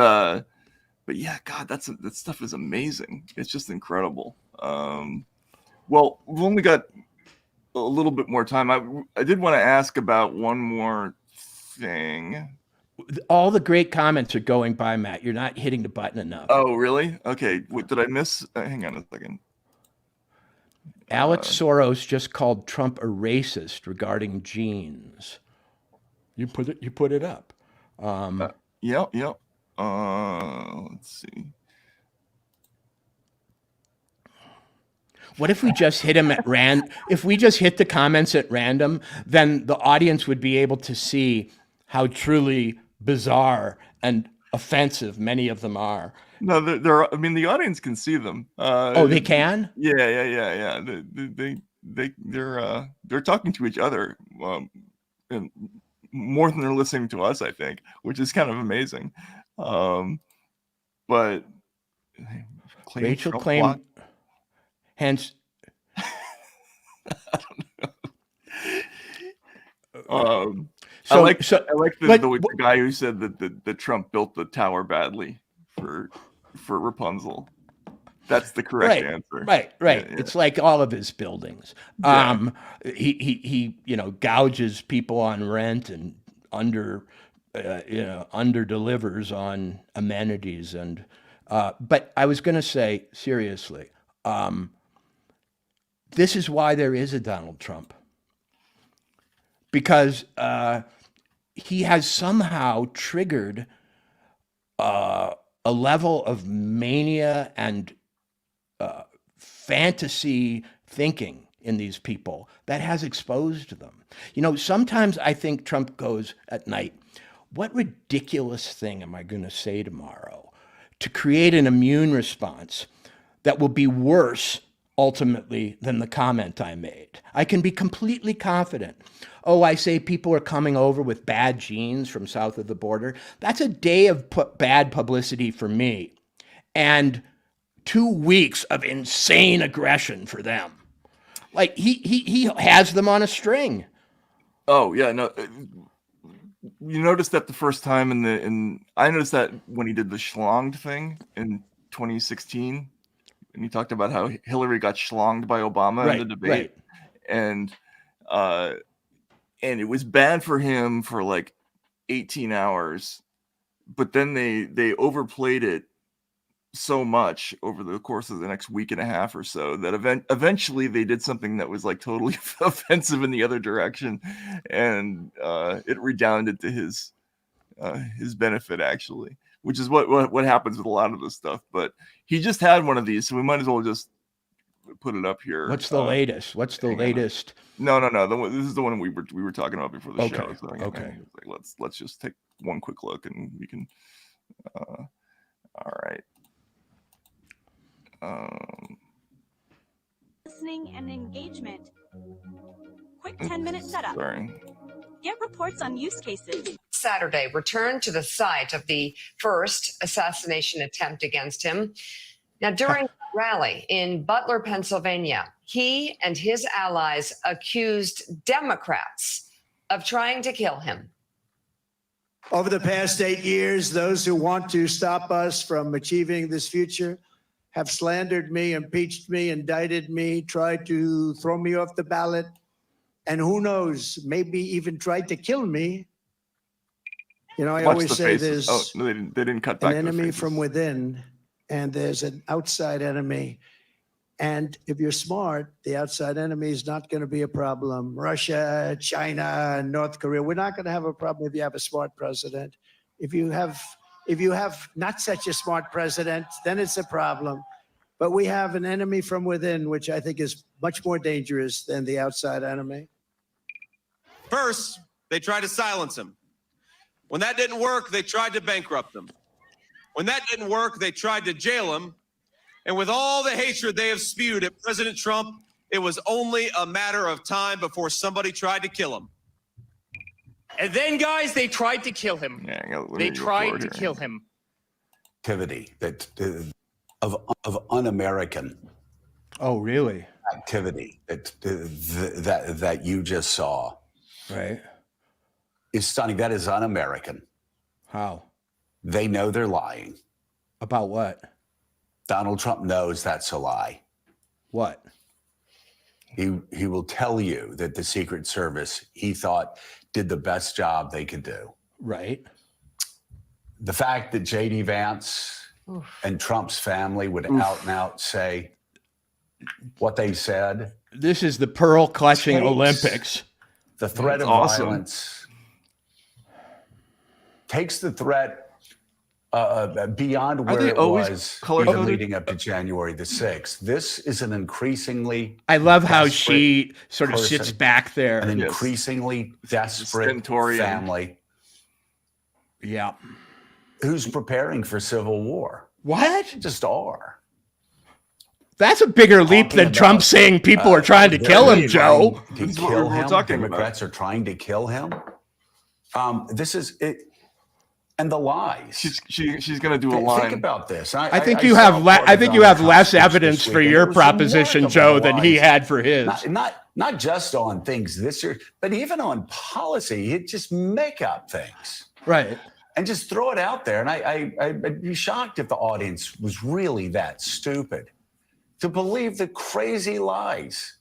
yeah, God, that stuff is amazing. It's just incredible. Well, we've only got a little bit more time. I did want to ask about one more thing. All the great comments are going by, Matt. You're not hitting the button enough. Oh, really? Okay. What did I miss? Hang on a second. Alex Soros just called Trump a racist regarding genes. You put it up. Yep. Let's see. What if we just hit him at If we just hit the comments at random, then the audience would be able to see how truly bizarre and offensive many of them are. No, they're. I mean, the audience can see them. Oh, they can? Yeah. They're talking to each other, and more than they're listening to us, I think, which is kind of amazing. but Rachel Trump claimed, hence. I like but the guy who said that Trump built the tower badly for Rapunzel. That's the correct answer. Right. Yeah. It's like all of his buildings. Yeah. He gouges people on rent and under delivers on amenities and. But I was going to say seriously, this is why there is a Donald Trump, because he has somehow triggered a level of mania and fantasy thinking in these people that has exposed them. Sometimes I think Trump goes at night, what ridiculous thing am I going to say tomorrow to create an immune response that will be worse ultimately than the comment I made? I can be completely confident. Oh, I say people are coming over with bad genes from south of the border. That's a day of bad publicity for me. And 2 weeks of insane aggression for them. Like he has them on a string. Oh yeah, no. You noticed that the first time I noticed that when he did the schlonged thing in 2016, and he talked about how Hillary got schlonged by Obama in the debate, and it was bad for him for like 18 hours, but then they overplayed it so much over the course of the next week and a half or so that eventually they did something that was like totally offensive in the other direction, and it redounded to his benefit actually, which is what happens with a lot of this stuff. But he just had one of these, so we might as well just put it up here. What's the latest? What's the latest? No. This is the one we were talking about before the show. So okay. Let's just take one quick look and we can. All right. Listening and engagement. Quick 10-minute setup. Sorry. Get reports on use cases. Saturday returned to the site of the first assassination attempt against him. Now, during a rally in Butler, Pennsylvania, he and his allies accused Democrats of trying to kill him. Over the past 8 years, those who want to stop us from achieving this future have slandered me, impeached me, indicted me, tried to throw me off the ballot, and who knows, maybe even tried to kill me. I always say there's they didn't cut back an enemy from within, and there's an outside enemy. And if you're smart, the outside enemy is not going to be a problem. Russia, China, North Korea, we're not going to have a problem if you have a smart president. If you have not such a smart president, then it's a problem. But we have an enemy from within, which I think is much more dangerous than the outside enemy. First, they tried to silence him. When that didn't work, they tried to bankrupt him. When that didn't work, they tried to jail him. And with all the hatred they have spewed at President Trump, it was only a matter of time before somebody tried to kill him. And then, guys, they tried to kill him. They tried to kill him. Activity of un-American. Oh, really? Activity that you just saw. Right. Is stunning. That is un-American. How? They know they're lying. About what? Donald Trump knows that's a lie. What? He will tell you that the Secret Service, he thought, did the best job they could do. Right. The fact that J.D. Vance and Trump's family would out and out say what they said. This is the pearl clutching Olympics. The threat of violence takes the threat beyond where it was even leading up to January the 6th. This is an increasingly I love how she sort of sits back there. An increasingly desperate family. Yeah. Who's preparing for civil war. What? Just are. That's a bigger leap than Trump saying people are trying to kill him, Joe. To kill him. Democrats are trying to kill him. This is it. and the lies. She's going to do a line. Think about this. I think you have less evidence for your proposition, Joe, than he had for his. Not just on things this year, but even on policy. He'd just make up things, right, and just throw it out there. And I'd be shocked if the audience was really that stupid to believe the crazy lies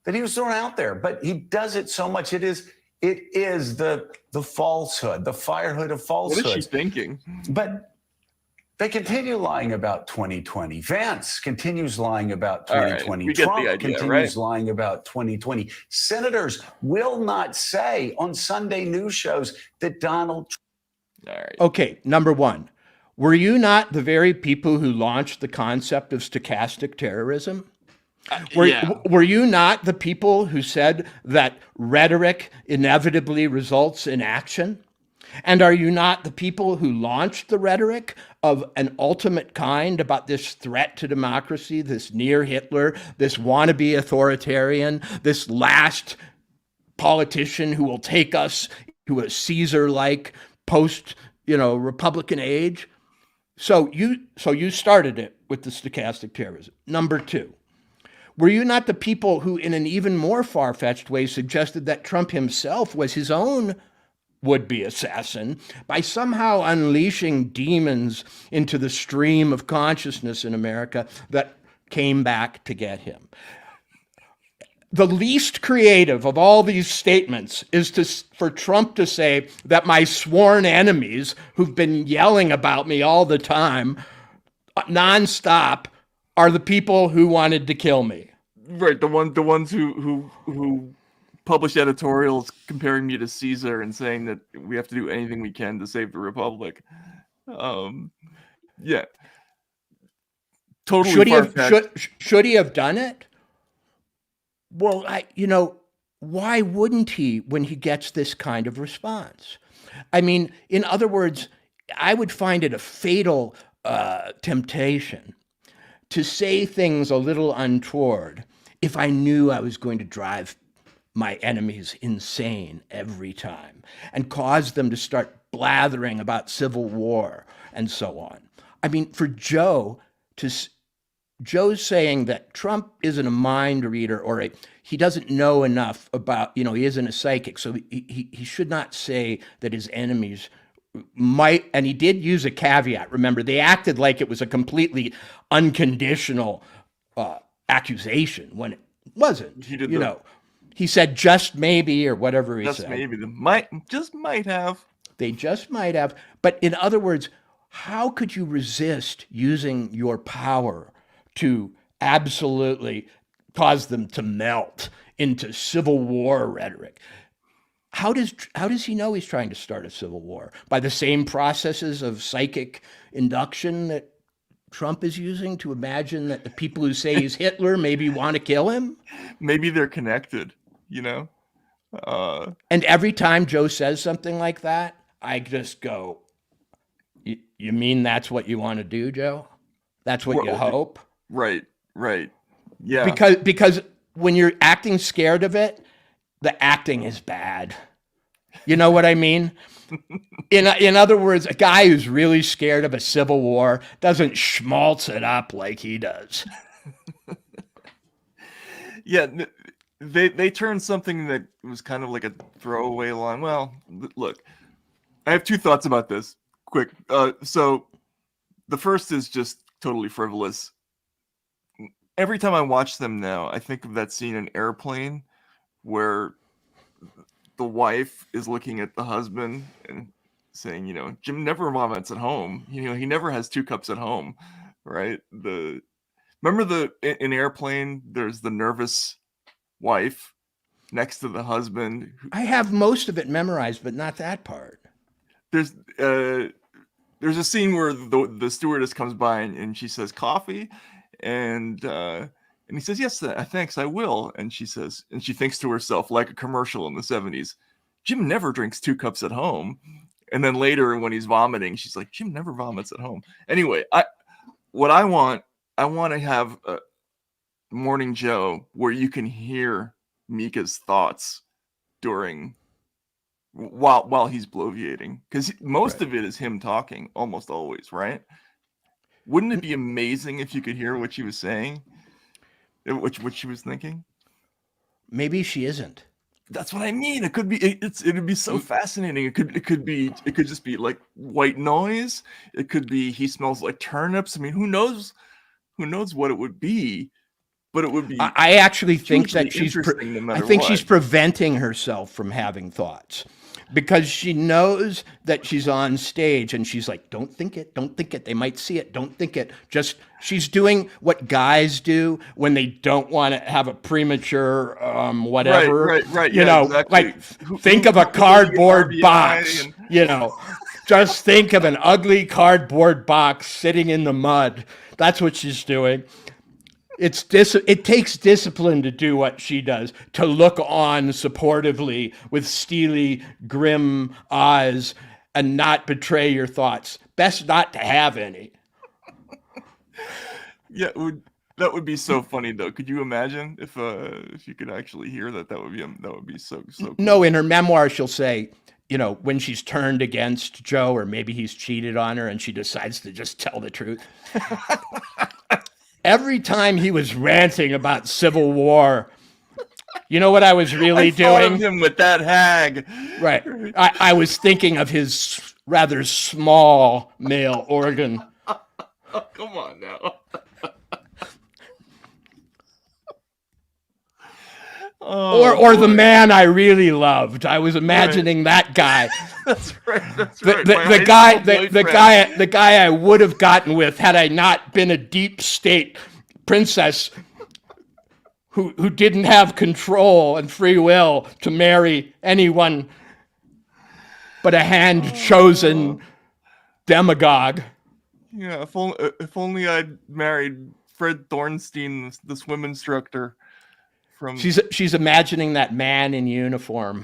that he was throwing out there. But he does it so much. It is the falsehood, the firehood of falsehood. What is she thinking? But they continue lying about 2020. Vance continues lying about 2020. We get Trump the idea, continues lying about 2020. Senators will not say on Sunday news shows that Donald Trump. All right. Okay, number one, were you not the very people who launched the concept of stochastic terrorism? Were you not the people who said that rhetoric inevitably results in action? And are you not the people who launched the rhetoric of an ultimate kind about this threat to democracy, this near Hitler, this wannabe authoritarian, this last politician who will take us to a Caesar-like post-Republican age? So you started it with the stochastic terrorism. Number two, were you not the people who, in an even more far-fetched way, suggested that Trump himself was his own would-be assassin by somehow unleashing demons into the stream of consciousness in America that came back to get him? The least creative of all these statements is for Trump to say that my sworn enemies, who've been yelling about me all the time, nonstop, are the people who wanted to kill me. Right, the ones who published editorials comparing me to Caesar and saying that we have to do anything we can to save the Republic. Yeah. Totally should he have done it? Well, why wouldn't he when he gets this kind of response? I mean, in other words, I would find it a fatal temptation to say things a little untoward if I knew I was going to drive my enemies insane every time and cause them to start blathering about civil war and so on. I mean, for Joe's saying that Trump isn't a mind reader or he doesn't know enough about, he isn't a psychic, so he should not say that his enemies might, and he did use a caveat. Remember, they acted like it was a completely unconditional accusation when it wasn't. He said just maybe or whatever he said. Just maybe. Just might have. They just might have. But in other words, how could you resist using your power to absolutely cause them to melt into civil war rhetoric? How does he know he's trying to start a civil war? By the same processes of psychic induction that Trump is using to imagine that the people who say he's Hitler maybe want to kill him? Maybe they're connected, And every time Joe says something like that, I just go, you mean that's what you want to do, Joe? That's what you hope? Right. Yeah. Because when you're acting scared of it, the acting is bad. You know what I mean? In other words, a guy who's really scared of a civil war doesn't schmaltz it up like he does. Yeah, they turned something that was kind of like a throwaway line. Well, look, I have two thoughts about this. Quick. So the first is just totally frivolous. Every time I watch them now, I think of that scene in Airplane where the wife is looking at the husband and saying, Jim never vomits at home. He never has 2 cups at home, right? Remember in Airplane, there's the nervous wife next to the husband. I have most of it memorized, but not that part. There's a scene where the stewardess comes by and she says coffee, and he says, yes, thanks, I will. And she says, and she thinks to herself, like a commercial in the 70s, Jim never drinks 2 cups at home. And then later when he's vomiting, she's like, Jim never vomits at home. Anyway, I want to have a Morning Joe where you can hear Mika's thoughts during while he's bloviating, because most of it is him talking, almost always, right? Wouldn't it be amazing if you could hear what she was saying, what she was thinking? Maybe she isn't. That's what I mean. It could be. It'd be so fascinating. It could just be like white noise. It could be he smells like turnips. I mean, who knows? Who knows what it would be? But it would be. I actually think that she's. No I think she's preventing herself from having thoughts, because she knows that she's on stage and she's like, "Don't think it. Don't think it. They might see it. Don't think it." Just she's doing what guys do when they don't want to have a premature whatever. Right. You know, exactly. like think of a cardboard box. You know, just think of an ugly cardboard box sitting in the mud. That's what she's doing. It takes discipline to do what she does, to look on supportively with steely, grim eyes and not betray your thoughts. Best not to have any. Yeah, that would be so funny though. Could you imagine if you could actually hear that? That would be so cool. No, in her memoir she'll say, you know, when she's turned against Joe, or maybe he's cheated on her and she decides to just tell the truth. Every time he was ranting about Civil War, you know what I was really doing? Of him with that hag. Right. I was thinking of his rather small male organ. Oh, come on now. Or the man I really loved. I was imagining that guy. That's right. The guy I would have gotten with had I not been a deep state princess who didn't have control and free will to marry anyone but a hand-chosen demagogue. Yeah, if only I'd married Fred Thornstein, the swim instructor. She's imagining that man in uniform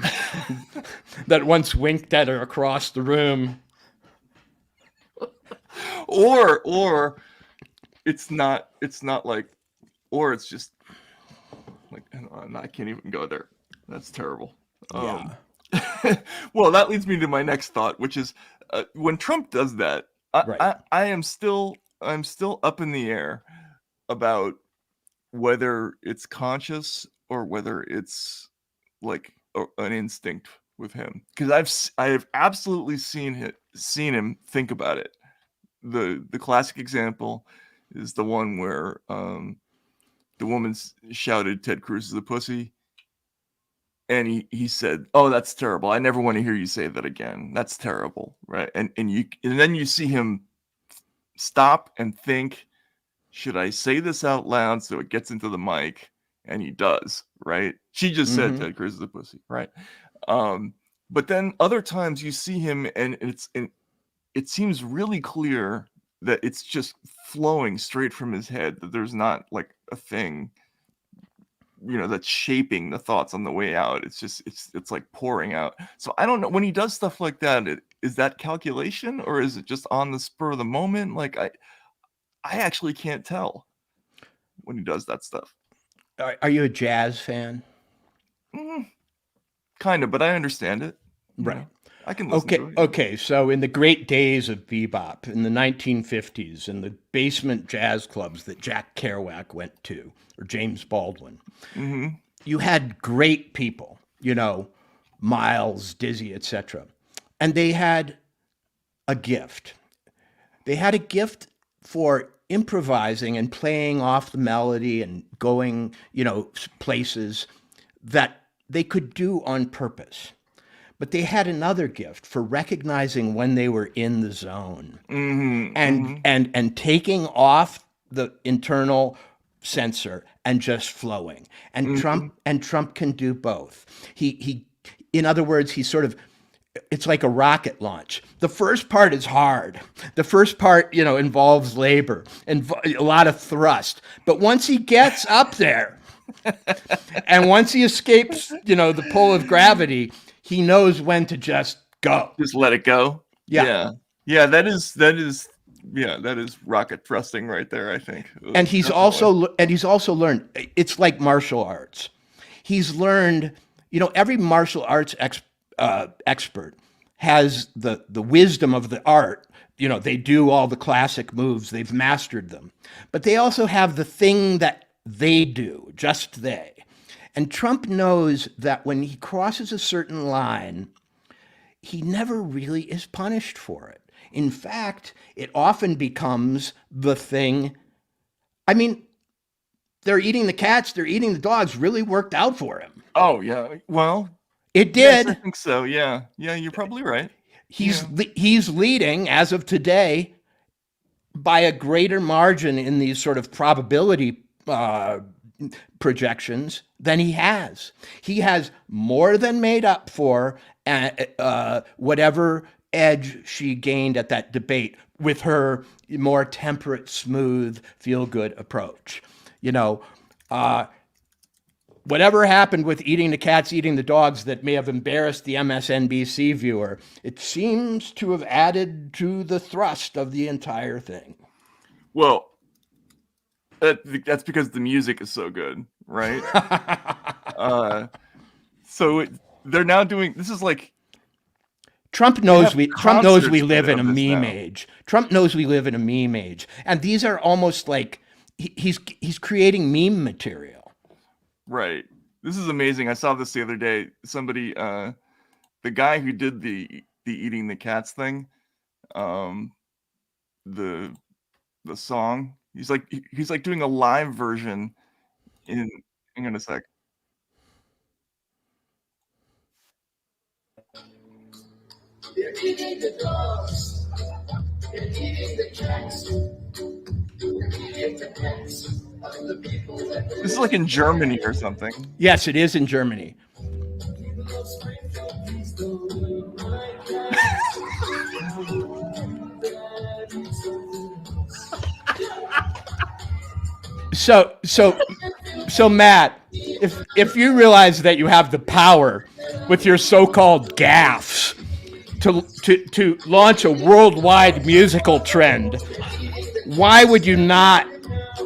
that once winked at her across the room. Or it's not like, or it's just like, I can't even go there. That's terrible. Yeah. Well, that leads me to my next thought, which is when Trump does that, I'm still up in the air about whether it's conscious or whether it's like an instinct with him, because I have absolutely seen him think about it. The classic example is the one where the woman shouted Ted Cruz is a pussy, and he said, "Oh, that's terrible. I never want to hear you say that again. That's terrible." Right? And then you see him stop and think, should I say this out loud so it gets into the mic? And he does, right? She just said Ted Cruz is a pussy, right? But then other times you see him and it seems really clear that it's just flowing straight from his head, that there's not like a thing, that's shaping the thoughts on the way out. It's just, it's like pouring out. So I don't know, when he does stuff like that, is that calculation or is it just on the spur of the moment? Like I actually can't tell when he does that stuff. Are you a jazz fan? Kind of, but I understand it. Right. I can listen to it. Okay, so in the great days of bebop in the 1950s, in the basement jazz clubs that Jack Kerouac went to, or James Baldwin, you had great people, Miles, Dizzy, etc. And they had a gift. They had a gift for improvising and playing off the melody and going, places that they could do on purpose. But they had another gift for recognizing when they were in the zone and taking off the internal censor and just flowing. And Trump can do both. He in other words, it's like a rocket launch. The first part is hard. The first part, involves labor and a lot of thrust. But once he gets up there and once he escapes, the pull of gravity, he knows when to just go. Just let it go. Yeah. Yeah, that is rocket thrusting right there, I think. And he's also learned, it's like martial arts. He's learned, every martial arts expert, has the wisdom of the art. They do all the classic moves, they've mastered them, but they also have the thing that they do, just they. And Trump knows that when he crosses a certain line, he never really is punished for it. In fact, it often becomes the thing. I mean, they're eating the cats, they're eating the dogs really worked out for him. Oh, yeah. Well, it did. Yes, I think so. Yeah. Yeah, you're probably right. He's leading as of today by a greater margin in these sort of probability projections than he has. He has more than made up for whatever edge she gained at that debate with her more temperate, smooth, feel-good approach. Whatever happened with eating the cats, eating the dogs that may have embarrassed the MSNBC viewer, it seems to have added to the thrust of the entire thing. Well, that's because the music is so good, right? They're now doing, this is like, Trump knows we live in a meme age. Trump knows we live in a meme age, and these are almost like he's creating meme material. Right. This is amazing. I saw this the other day. Somebody, the guy who did the eating the cats thing, the song. He's like doing a live version in. Hang on a sec. They're eating the dogs. They're eating the cats. They're eating the pets of the people that. This is like in Germany or something. Yes, it is in Germany. So Matt, if you realize that you have the power with your so-called gaffes to launch a worldwide musical trend, why would you not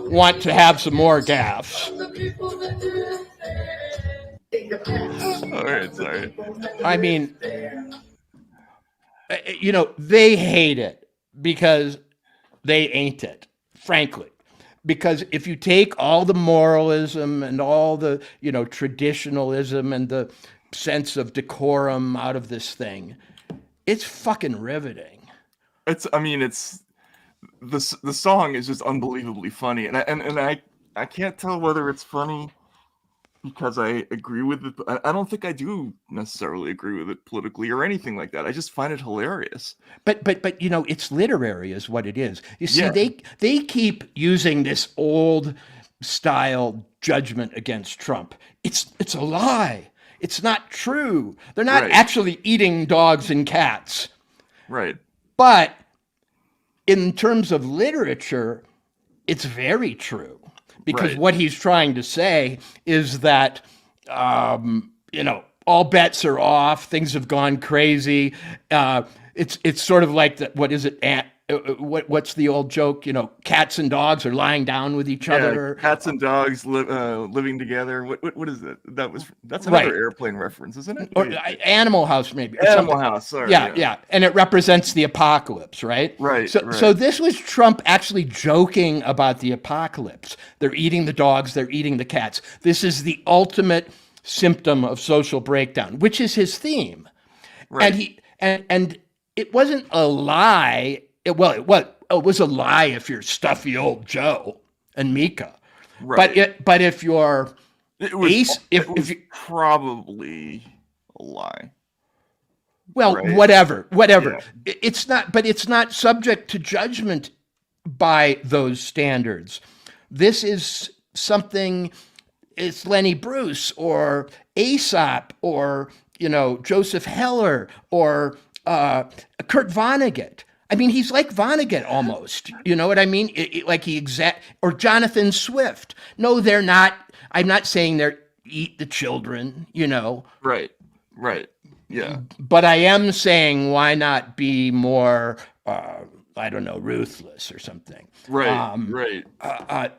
want to have some more gaffes? All right, sorry. I mean, they hate it because they ain't it, frankly. Because if you take all the moralism and all the, traditionalism and the sense of decorum out of this thing, it's fucking riveting. The song is just unbelievably funny, and I can't tell whether it's funny because I agree with it. I don't think I do necessarily agree with it politically or anything like that. I just find it hilarious. But it's literary is what it is. You see, they keep using this old style judgment against Trump. It's a lie. It's not true. They're not actually eating dogs and cats. Right. But in terms of literature, it's very true. Because what he's trying to say is that, all bets are off. Things have gone crazy. It's sort of like what is it? What's the old joke? Cats and dogs are lying down with each other. Cats and dogs living together. What is it? That's another airplane reference, isn't it? Or Animal House, maybe. Animal House. Sorry. Yeah. And it represents the apocalypse, right? Right. So this was Trump actually joking about the apocalypse. They're eating the dogs. They're eating the cats. This is the ultimate symptom of social breakdown, which is his theme. Right. And it wasn't a lie. It was a lie if you're stuffy old Joe and Mika. Right. But if you're if you probably a lie. Well, whatever. Yeah. It's not subject to judgment by those standards. This is something. It's Lenny Bruce or Aesop or Joseph Heller or Kurt Vonnegut. I mean, he's like Vonnegut almost. You know what I mean? Or Jonathan Swift. No, they're not. I'm not saying they're eat the children. Right. Yeah. But I am saying why not be more, ruthless or something. Right. Right.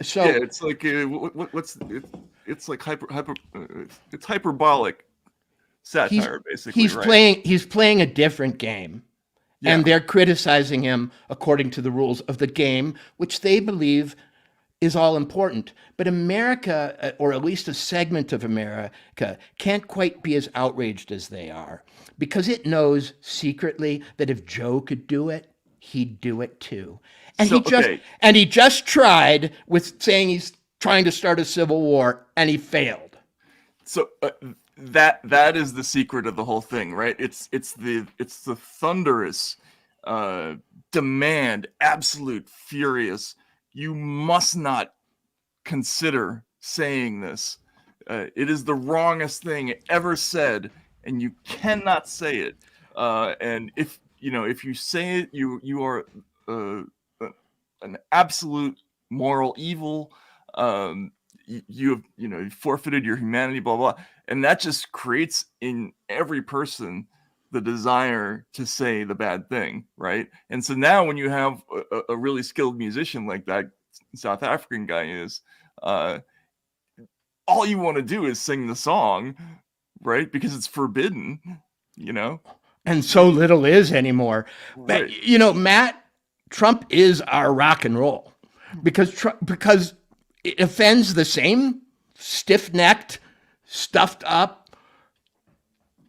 So yeah, it's like it's like it's hyperbolic satire, basically. He's playing a different game. Yeah. And they're criticizing him according to the rules of the game, which they believe is all important. But America, or at least a segment of America, can't quite be as outraged as they are, because it knows secretly that if Joe could do it, he'd do it too. And he just tried with saying he's trying to start a civil war, and he failed. So that is the secret of the whole thing, right? It's the thunderous demand, absolute furious. You must not consider saying this. It is the wrongest thing ever said, and you cannot say it. And if you say it, you are an absolute moral evil. You've forfeited your humanity, blah blah, and that just creates in every person the desire to say the bad thing, right? And so now when you have a really skilled musician like that South African guy is, all you want to do is sing the song, right? Because it's forbidden, And so little is anymore. Right. Matt, Trump is our rock and roll, because it offends the same stiff-necked, stuffed up,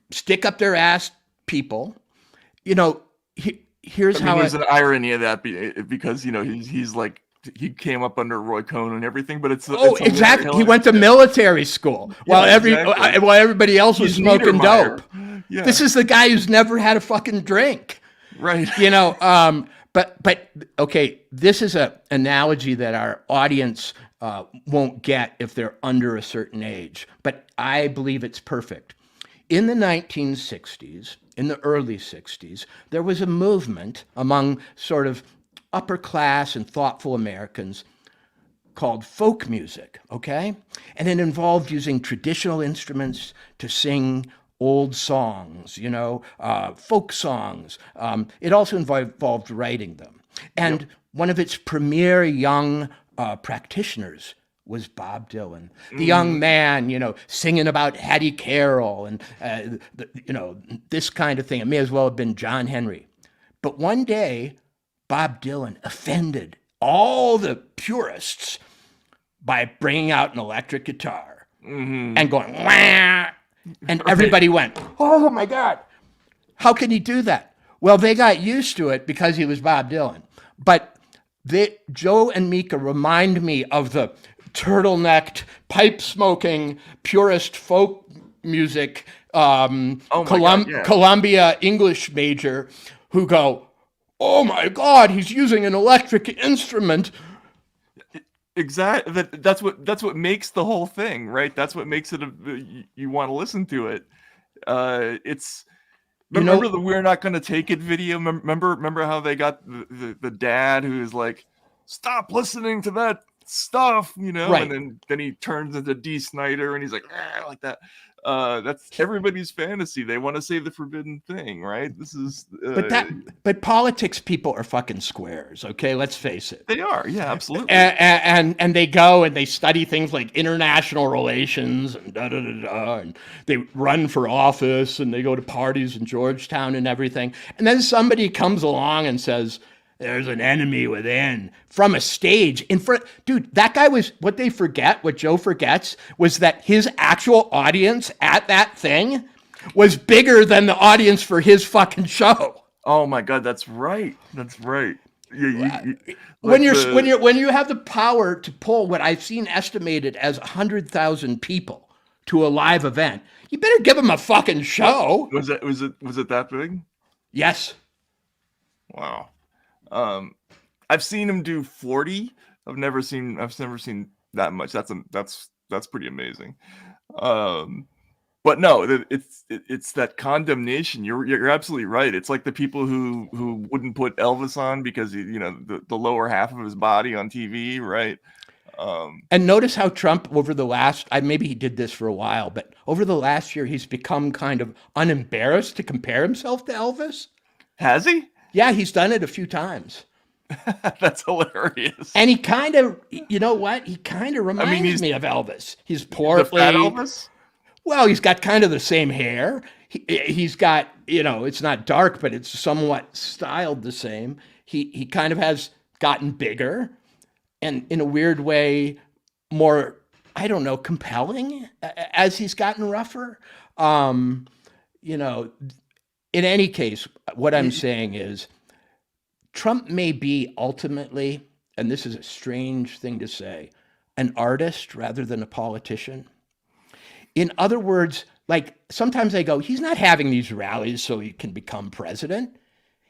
stick up their ass people. Here's how there's an irony of that, because he's like, he came up under Roy Cohn and everything, but it's exactly. He went to military school while everybody else was smoking dope. Yeah. This is the guy who's never had a fucking drink, right? But okay, this is an analogy that our audience won't get if they're under a certain age, but I believe it's perfect. In the 1960s, in the early 60s, there was a movement among sort of upper class and thoughtful Americans called folk music, okay? And it involved using traditional instruments to sing old songs, folk songs. It also involved writing them. And one of its premier young practitioners was Bob Dylan, the young man, singing about Hattie Carroll and, this kind of thing. It may as well have been John Henry. But one day, Bob Dylan offended all the purists by bringing out an electric guitar and going, wah! And everybody went, oh my God, how can he do that? Well, they got used to it because he was Bob Dylan. But Joe and Mika remind me of the turtlenecked, pipe-smoking, purist folk music, Columbia English major who go, oh my God, he's using an electric instrument. Exactly. That's what makes the whole thing, right? That's what makes it you want to listen to it. It's remember the "We're Not Gonna Take It" video. Remember how they got the dad who's like, stop listening to that stuff, right. And then he turns into D. Snyder and he's like that. That's everybody's fantasy. They want to say the forbidden thing, right? This is but politics people are fucking squares, okay? Let's face it. They are, yeah, absolutely. And they go and they study things like international relations and and they run for office and they go to parties in Georgetown and everything. And then somebody comes along and says, there's an enemy within, from a stage in front. Dude, that guy was, what Joe forgets was that his actual audience at that thing was bigger than the audience for his fucking show. Oh my God, that's right. That's right. Yeah, when you have the power to pull what I've seen estimated as 100,000 people to a live event, you better give them a fucking show. Was it that big? Yes. Wow. I've seen him do 40. I've never seen that much. That's pretty amazing. But no, it's that condemnation. You're absolutely right. It's like the people who wouldn't put Elvis on because the lower half of his body on TV, right? And notice how Trump over the last, maybe he did this for a while, but over the last year, he's become kind of unembarrassed to compare himself to Elvis. Has he? Yeah, he's done it a few times. That's hilarious. And he kind of, you know what? He kind of reminds me of Elvis. He's portly. The fat Elvis? Well, he's got kind of the same hair. He's got, it's not dark, but it's somewhat styled the same. He kind of has gotten bigger and in a weird way more, I don't know, compelling as he's gotten rougher. In any case, what I'm saying is Trump may be ultimately, and this is a strange thing to say, an artist rather than a politician. In other words, like sometimes I go, he's not having these rallies so he can become president.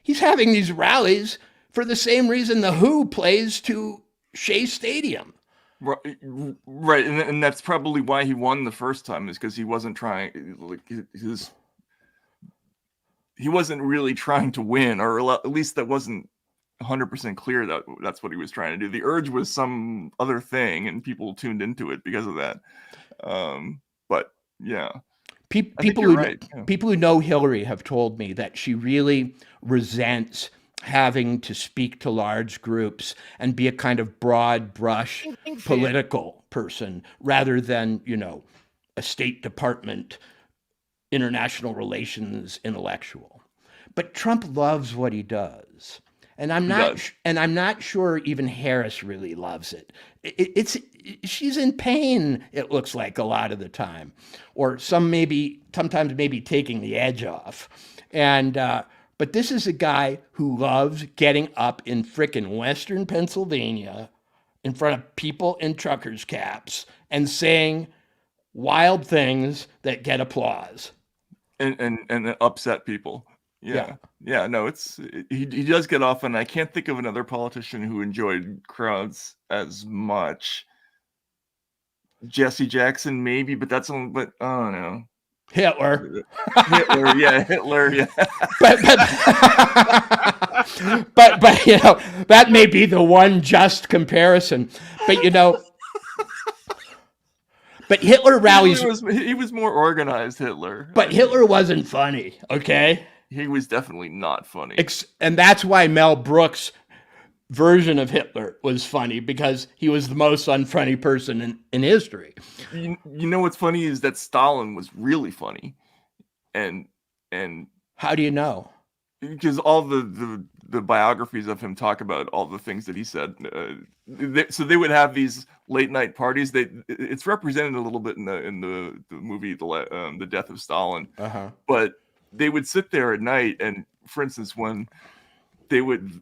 He's having these rallies for the same reason the Who plays to Shea Stadium. Right, and that's probably why he won the first time, is because he wasn't trying, like he wasn't really trying to win, or at least that wasn't 100% clear that that's what he was trying to do. The urge was some other thing, and people tuned into it because of that. But yeah, people who know Hillary have told me that she really resents having to speak to large groups and be a kind of broad brush political person rather than, a State Department international relations intellectual. But Trump loves what he does. And I'm not sure even Harris really loves it. She's in pain, it looks like, a lot of the time, or sometimes maybe taking the edge off. And but this is a guy who loves getting up in frickin' Western Pennsylvania in front of people in truckers' caps and saying wild things that get applause and upset people. Yeah. No, he does get off, and I can't think of another politician who enjoyed crowds as much. Jesse Jackson, maybe, but that's only. But I don't know. Hitler, yeah. but that may be the one just comparison. But but Hitler rallies. He was more organized, Hitler. But Hitler wasn't funny. Okay. He was definitely not funny. And that's why Mel Brooks' version of Hitler was funny, because he was the most unfunny person in history. You know what's funny is that Stalin was really funny. And how do you know? Because all the biographies of him talk about all the things that he said. So they would have these late night parties. It's represented a little bit in the movie The Death of Stalin. But they would sit there at night, and for instance, when they would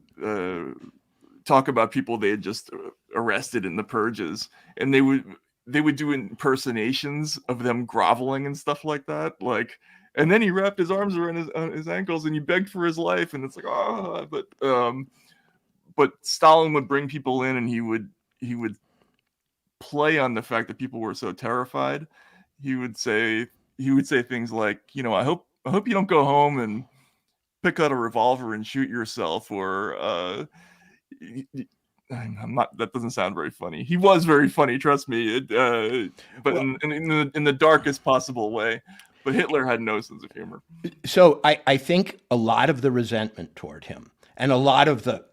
talk about people they had just arrested in the purges, and they would do impersonations of them groveling and stuff like that, like. And then he wrapped his arms around his ankles and he begged for his life, and it's like, but Stalin would bring people in, and he would play on the fact that people were so terrified. He would say things like, I hope you don't go home and pick out a revolver and shoot yourself, or that doesn't sound very funny. He was very funny, trust me. But in the darkest possible way. But Hitler had no sense of humor. So I think a lot of the resentment toward him and a lot of the,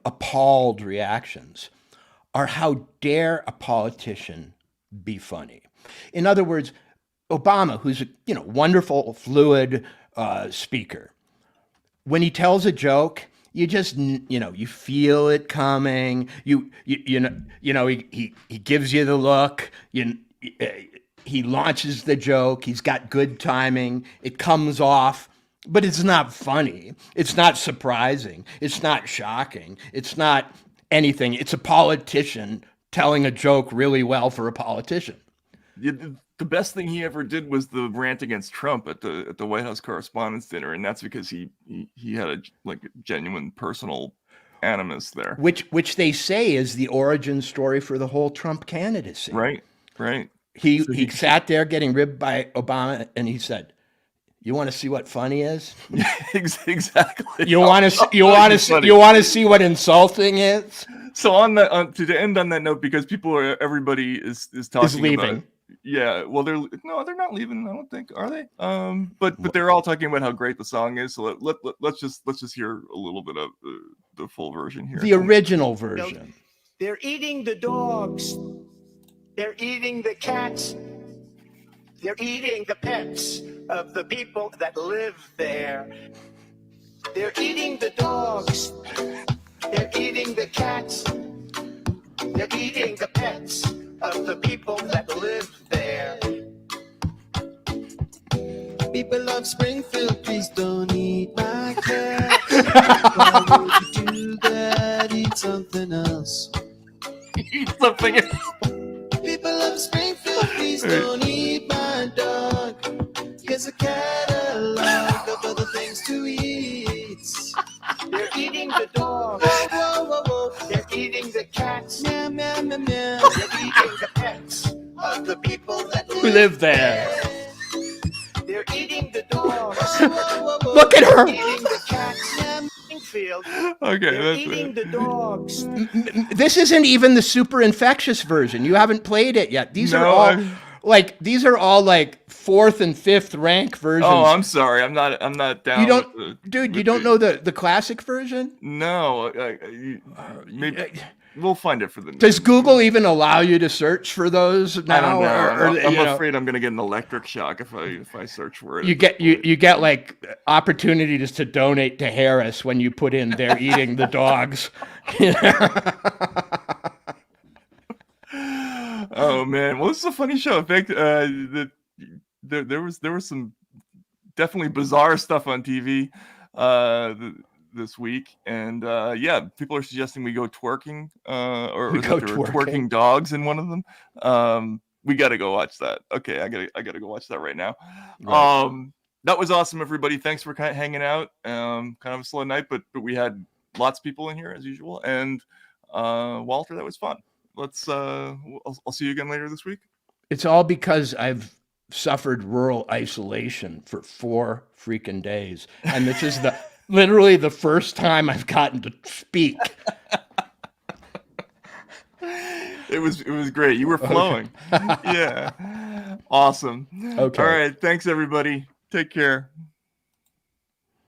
appalled reactions are, how dare a politician be funny? In other words, Obama, who's a wonderful, fluid speaker, when he tells a joke, you just you feel it coming. He gives you the look. He launches the joke. He's got good timing. It comes off, but it's not funny. It's not surprising. It's not shocking. It's not anything. It's a politician telling a joke really well for a politician. The best thing he ever did was the rant against Trump at the White House Correspondents' Dinner, and that's because he had a genuine personal animus there, which they say is the origin story for the whole Trump candidacy. Right. He sat there getting ribbed by Obama, and he said, "You want to see what funny is? Exactly. You want to see what insulting is." So to end on that note, because everybody is talking is leaving. About, yeah, well, they're not leaving. I don't think, are they? But they're all talking about how great the song is. So let's just hear a little bit of the full version here. The original version. They're eating the dogs. They're eating the cats. They're eating the pets of the people that live there. They're eating the dogs. They're eating the cats. They're eating the pets of the people that live there. People of Springfield, please don't eat my cats. Why would you do that? Eat something else. Eat something else. People of Springfield, please don't eat my dog. Here's a catalog of other things to eat. They're eating the dogs. Whoa, whoa, whoa, whoa. They're eating the cats. Meow, meow, meow, meow. They're eating the pets of the people that live there. They're eating the dogs. Whoa, whoa, whoa. Look at her. They're eating the cats. Meow, Springfield. Okay, They're that's eating it. the dogs. This isn't even the super infectious version. You haven't played it yet. These are all these are all like 4th and 5th rank versions. Oh, I'm sorry. I'm not down. You don't, with the, dude. with You don't know the classic version? No, maybe we'll find it for the. Does Google even allow you to search for those now? I don't know. I'm you know, afraid I'm going to get an electric shock if I search for it. you get like opportunities to donate to Harris when you put in "they're eating the dogs." Oh man, well, this is a funny show. In fact, there was some definitely bizarre stuff on TV this week, and yeah, people are suggesting we go twerking, or We that go there were twerking. twerking dogs in one of them. We got to go watch that. Okay, I gotta go watch that right now. Right. That was awesome, everybody. Thanks for hanging out. Kind of a slow night, but we had lots of people in here as usual, and Walter, that was fun. I'll see you again later this week. It's all because I've suffered rural isolation for 4 freaking days, and this is literally the first time I've gotten to speak. It was great. You were flowing. Yeah. Awesome. Okay. All right. Thanks, everybody. Take care.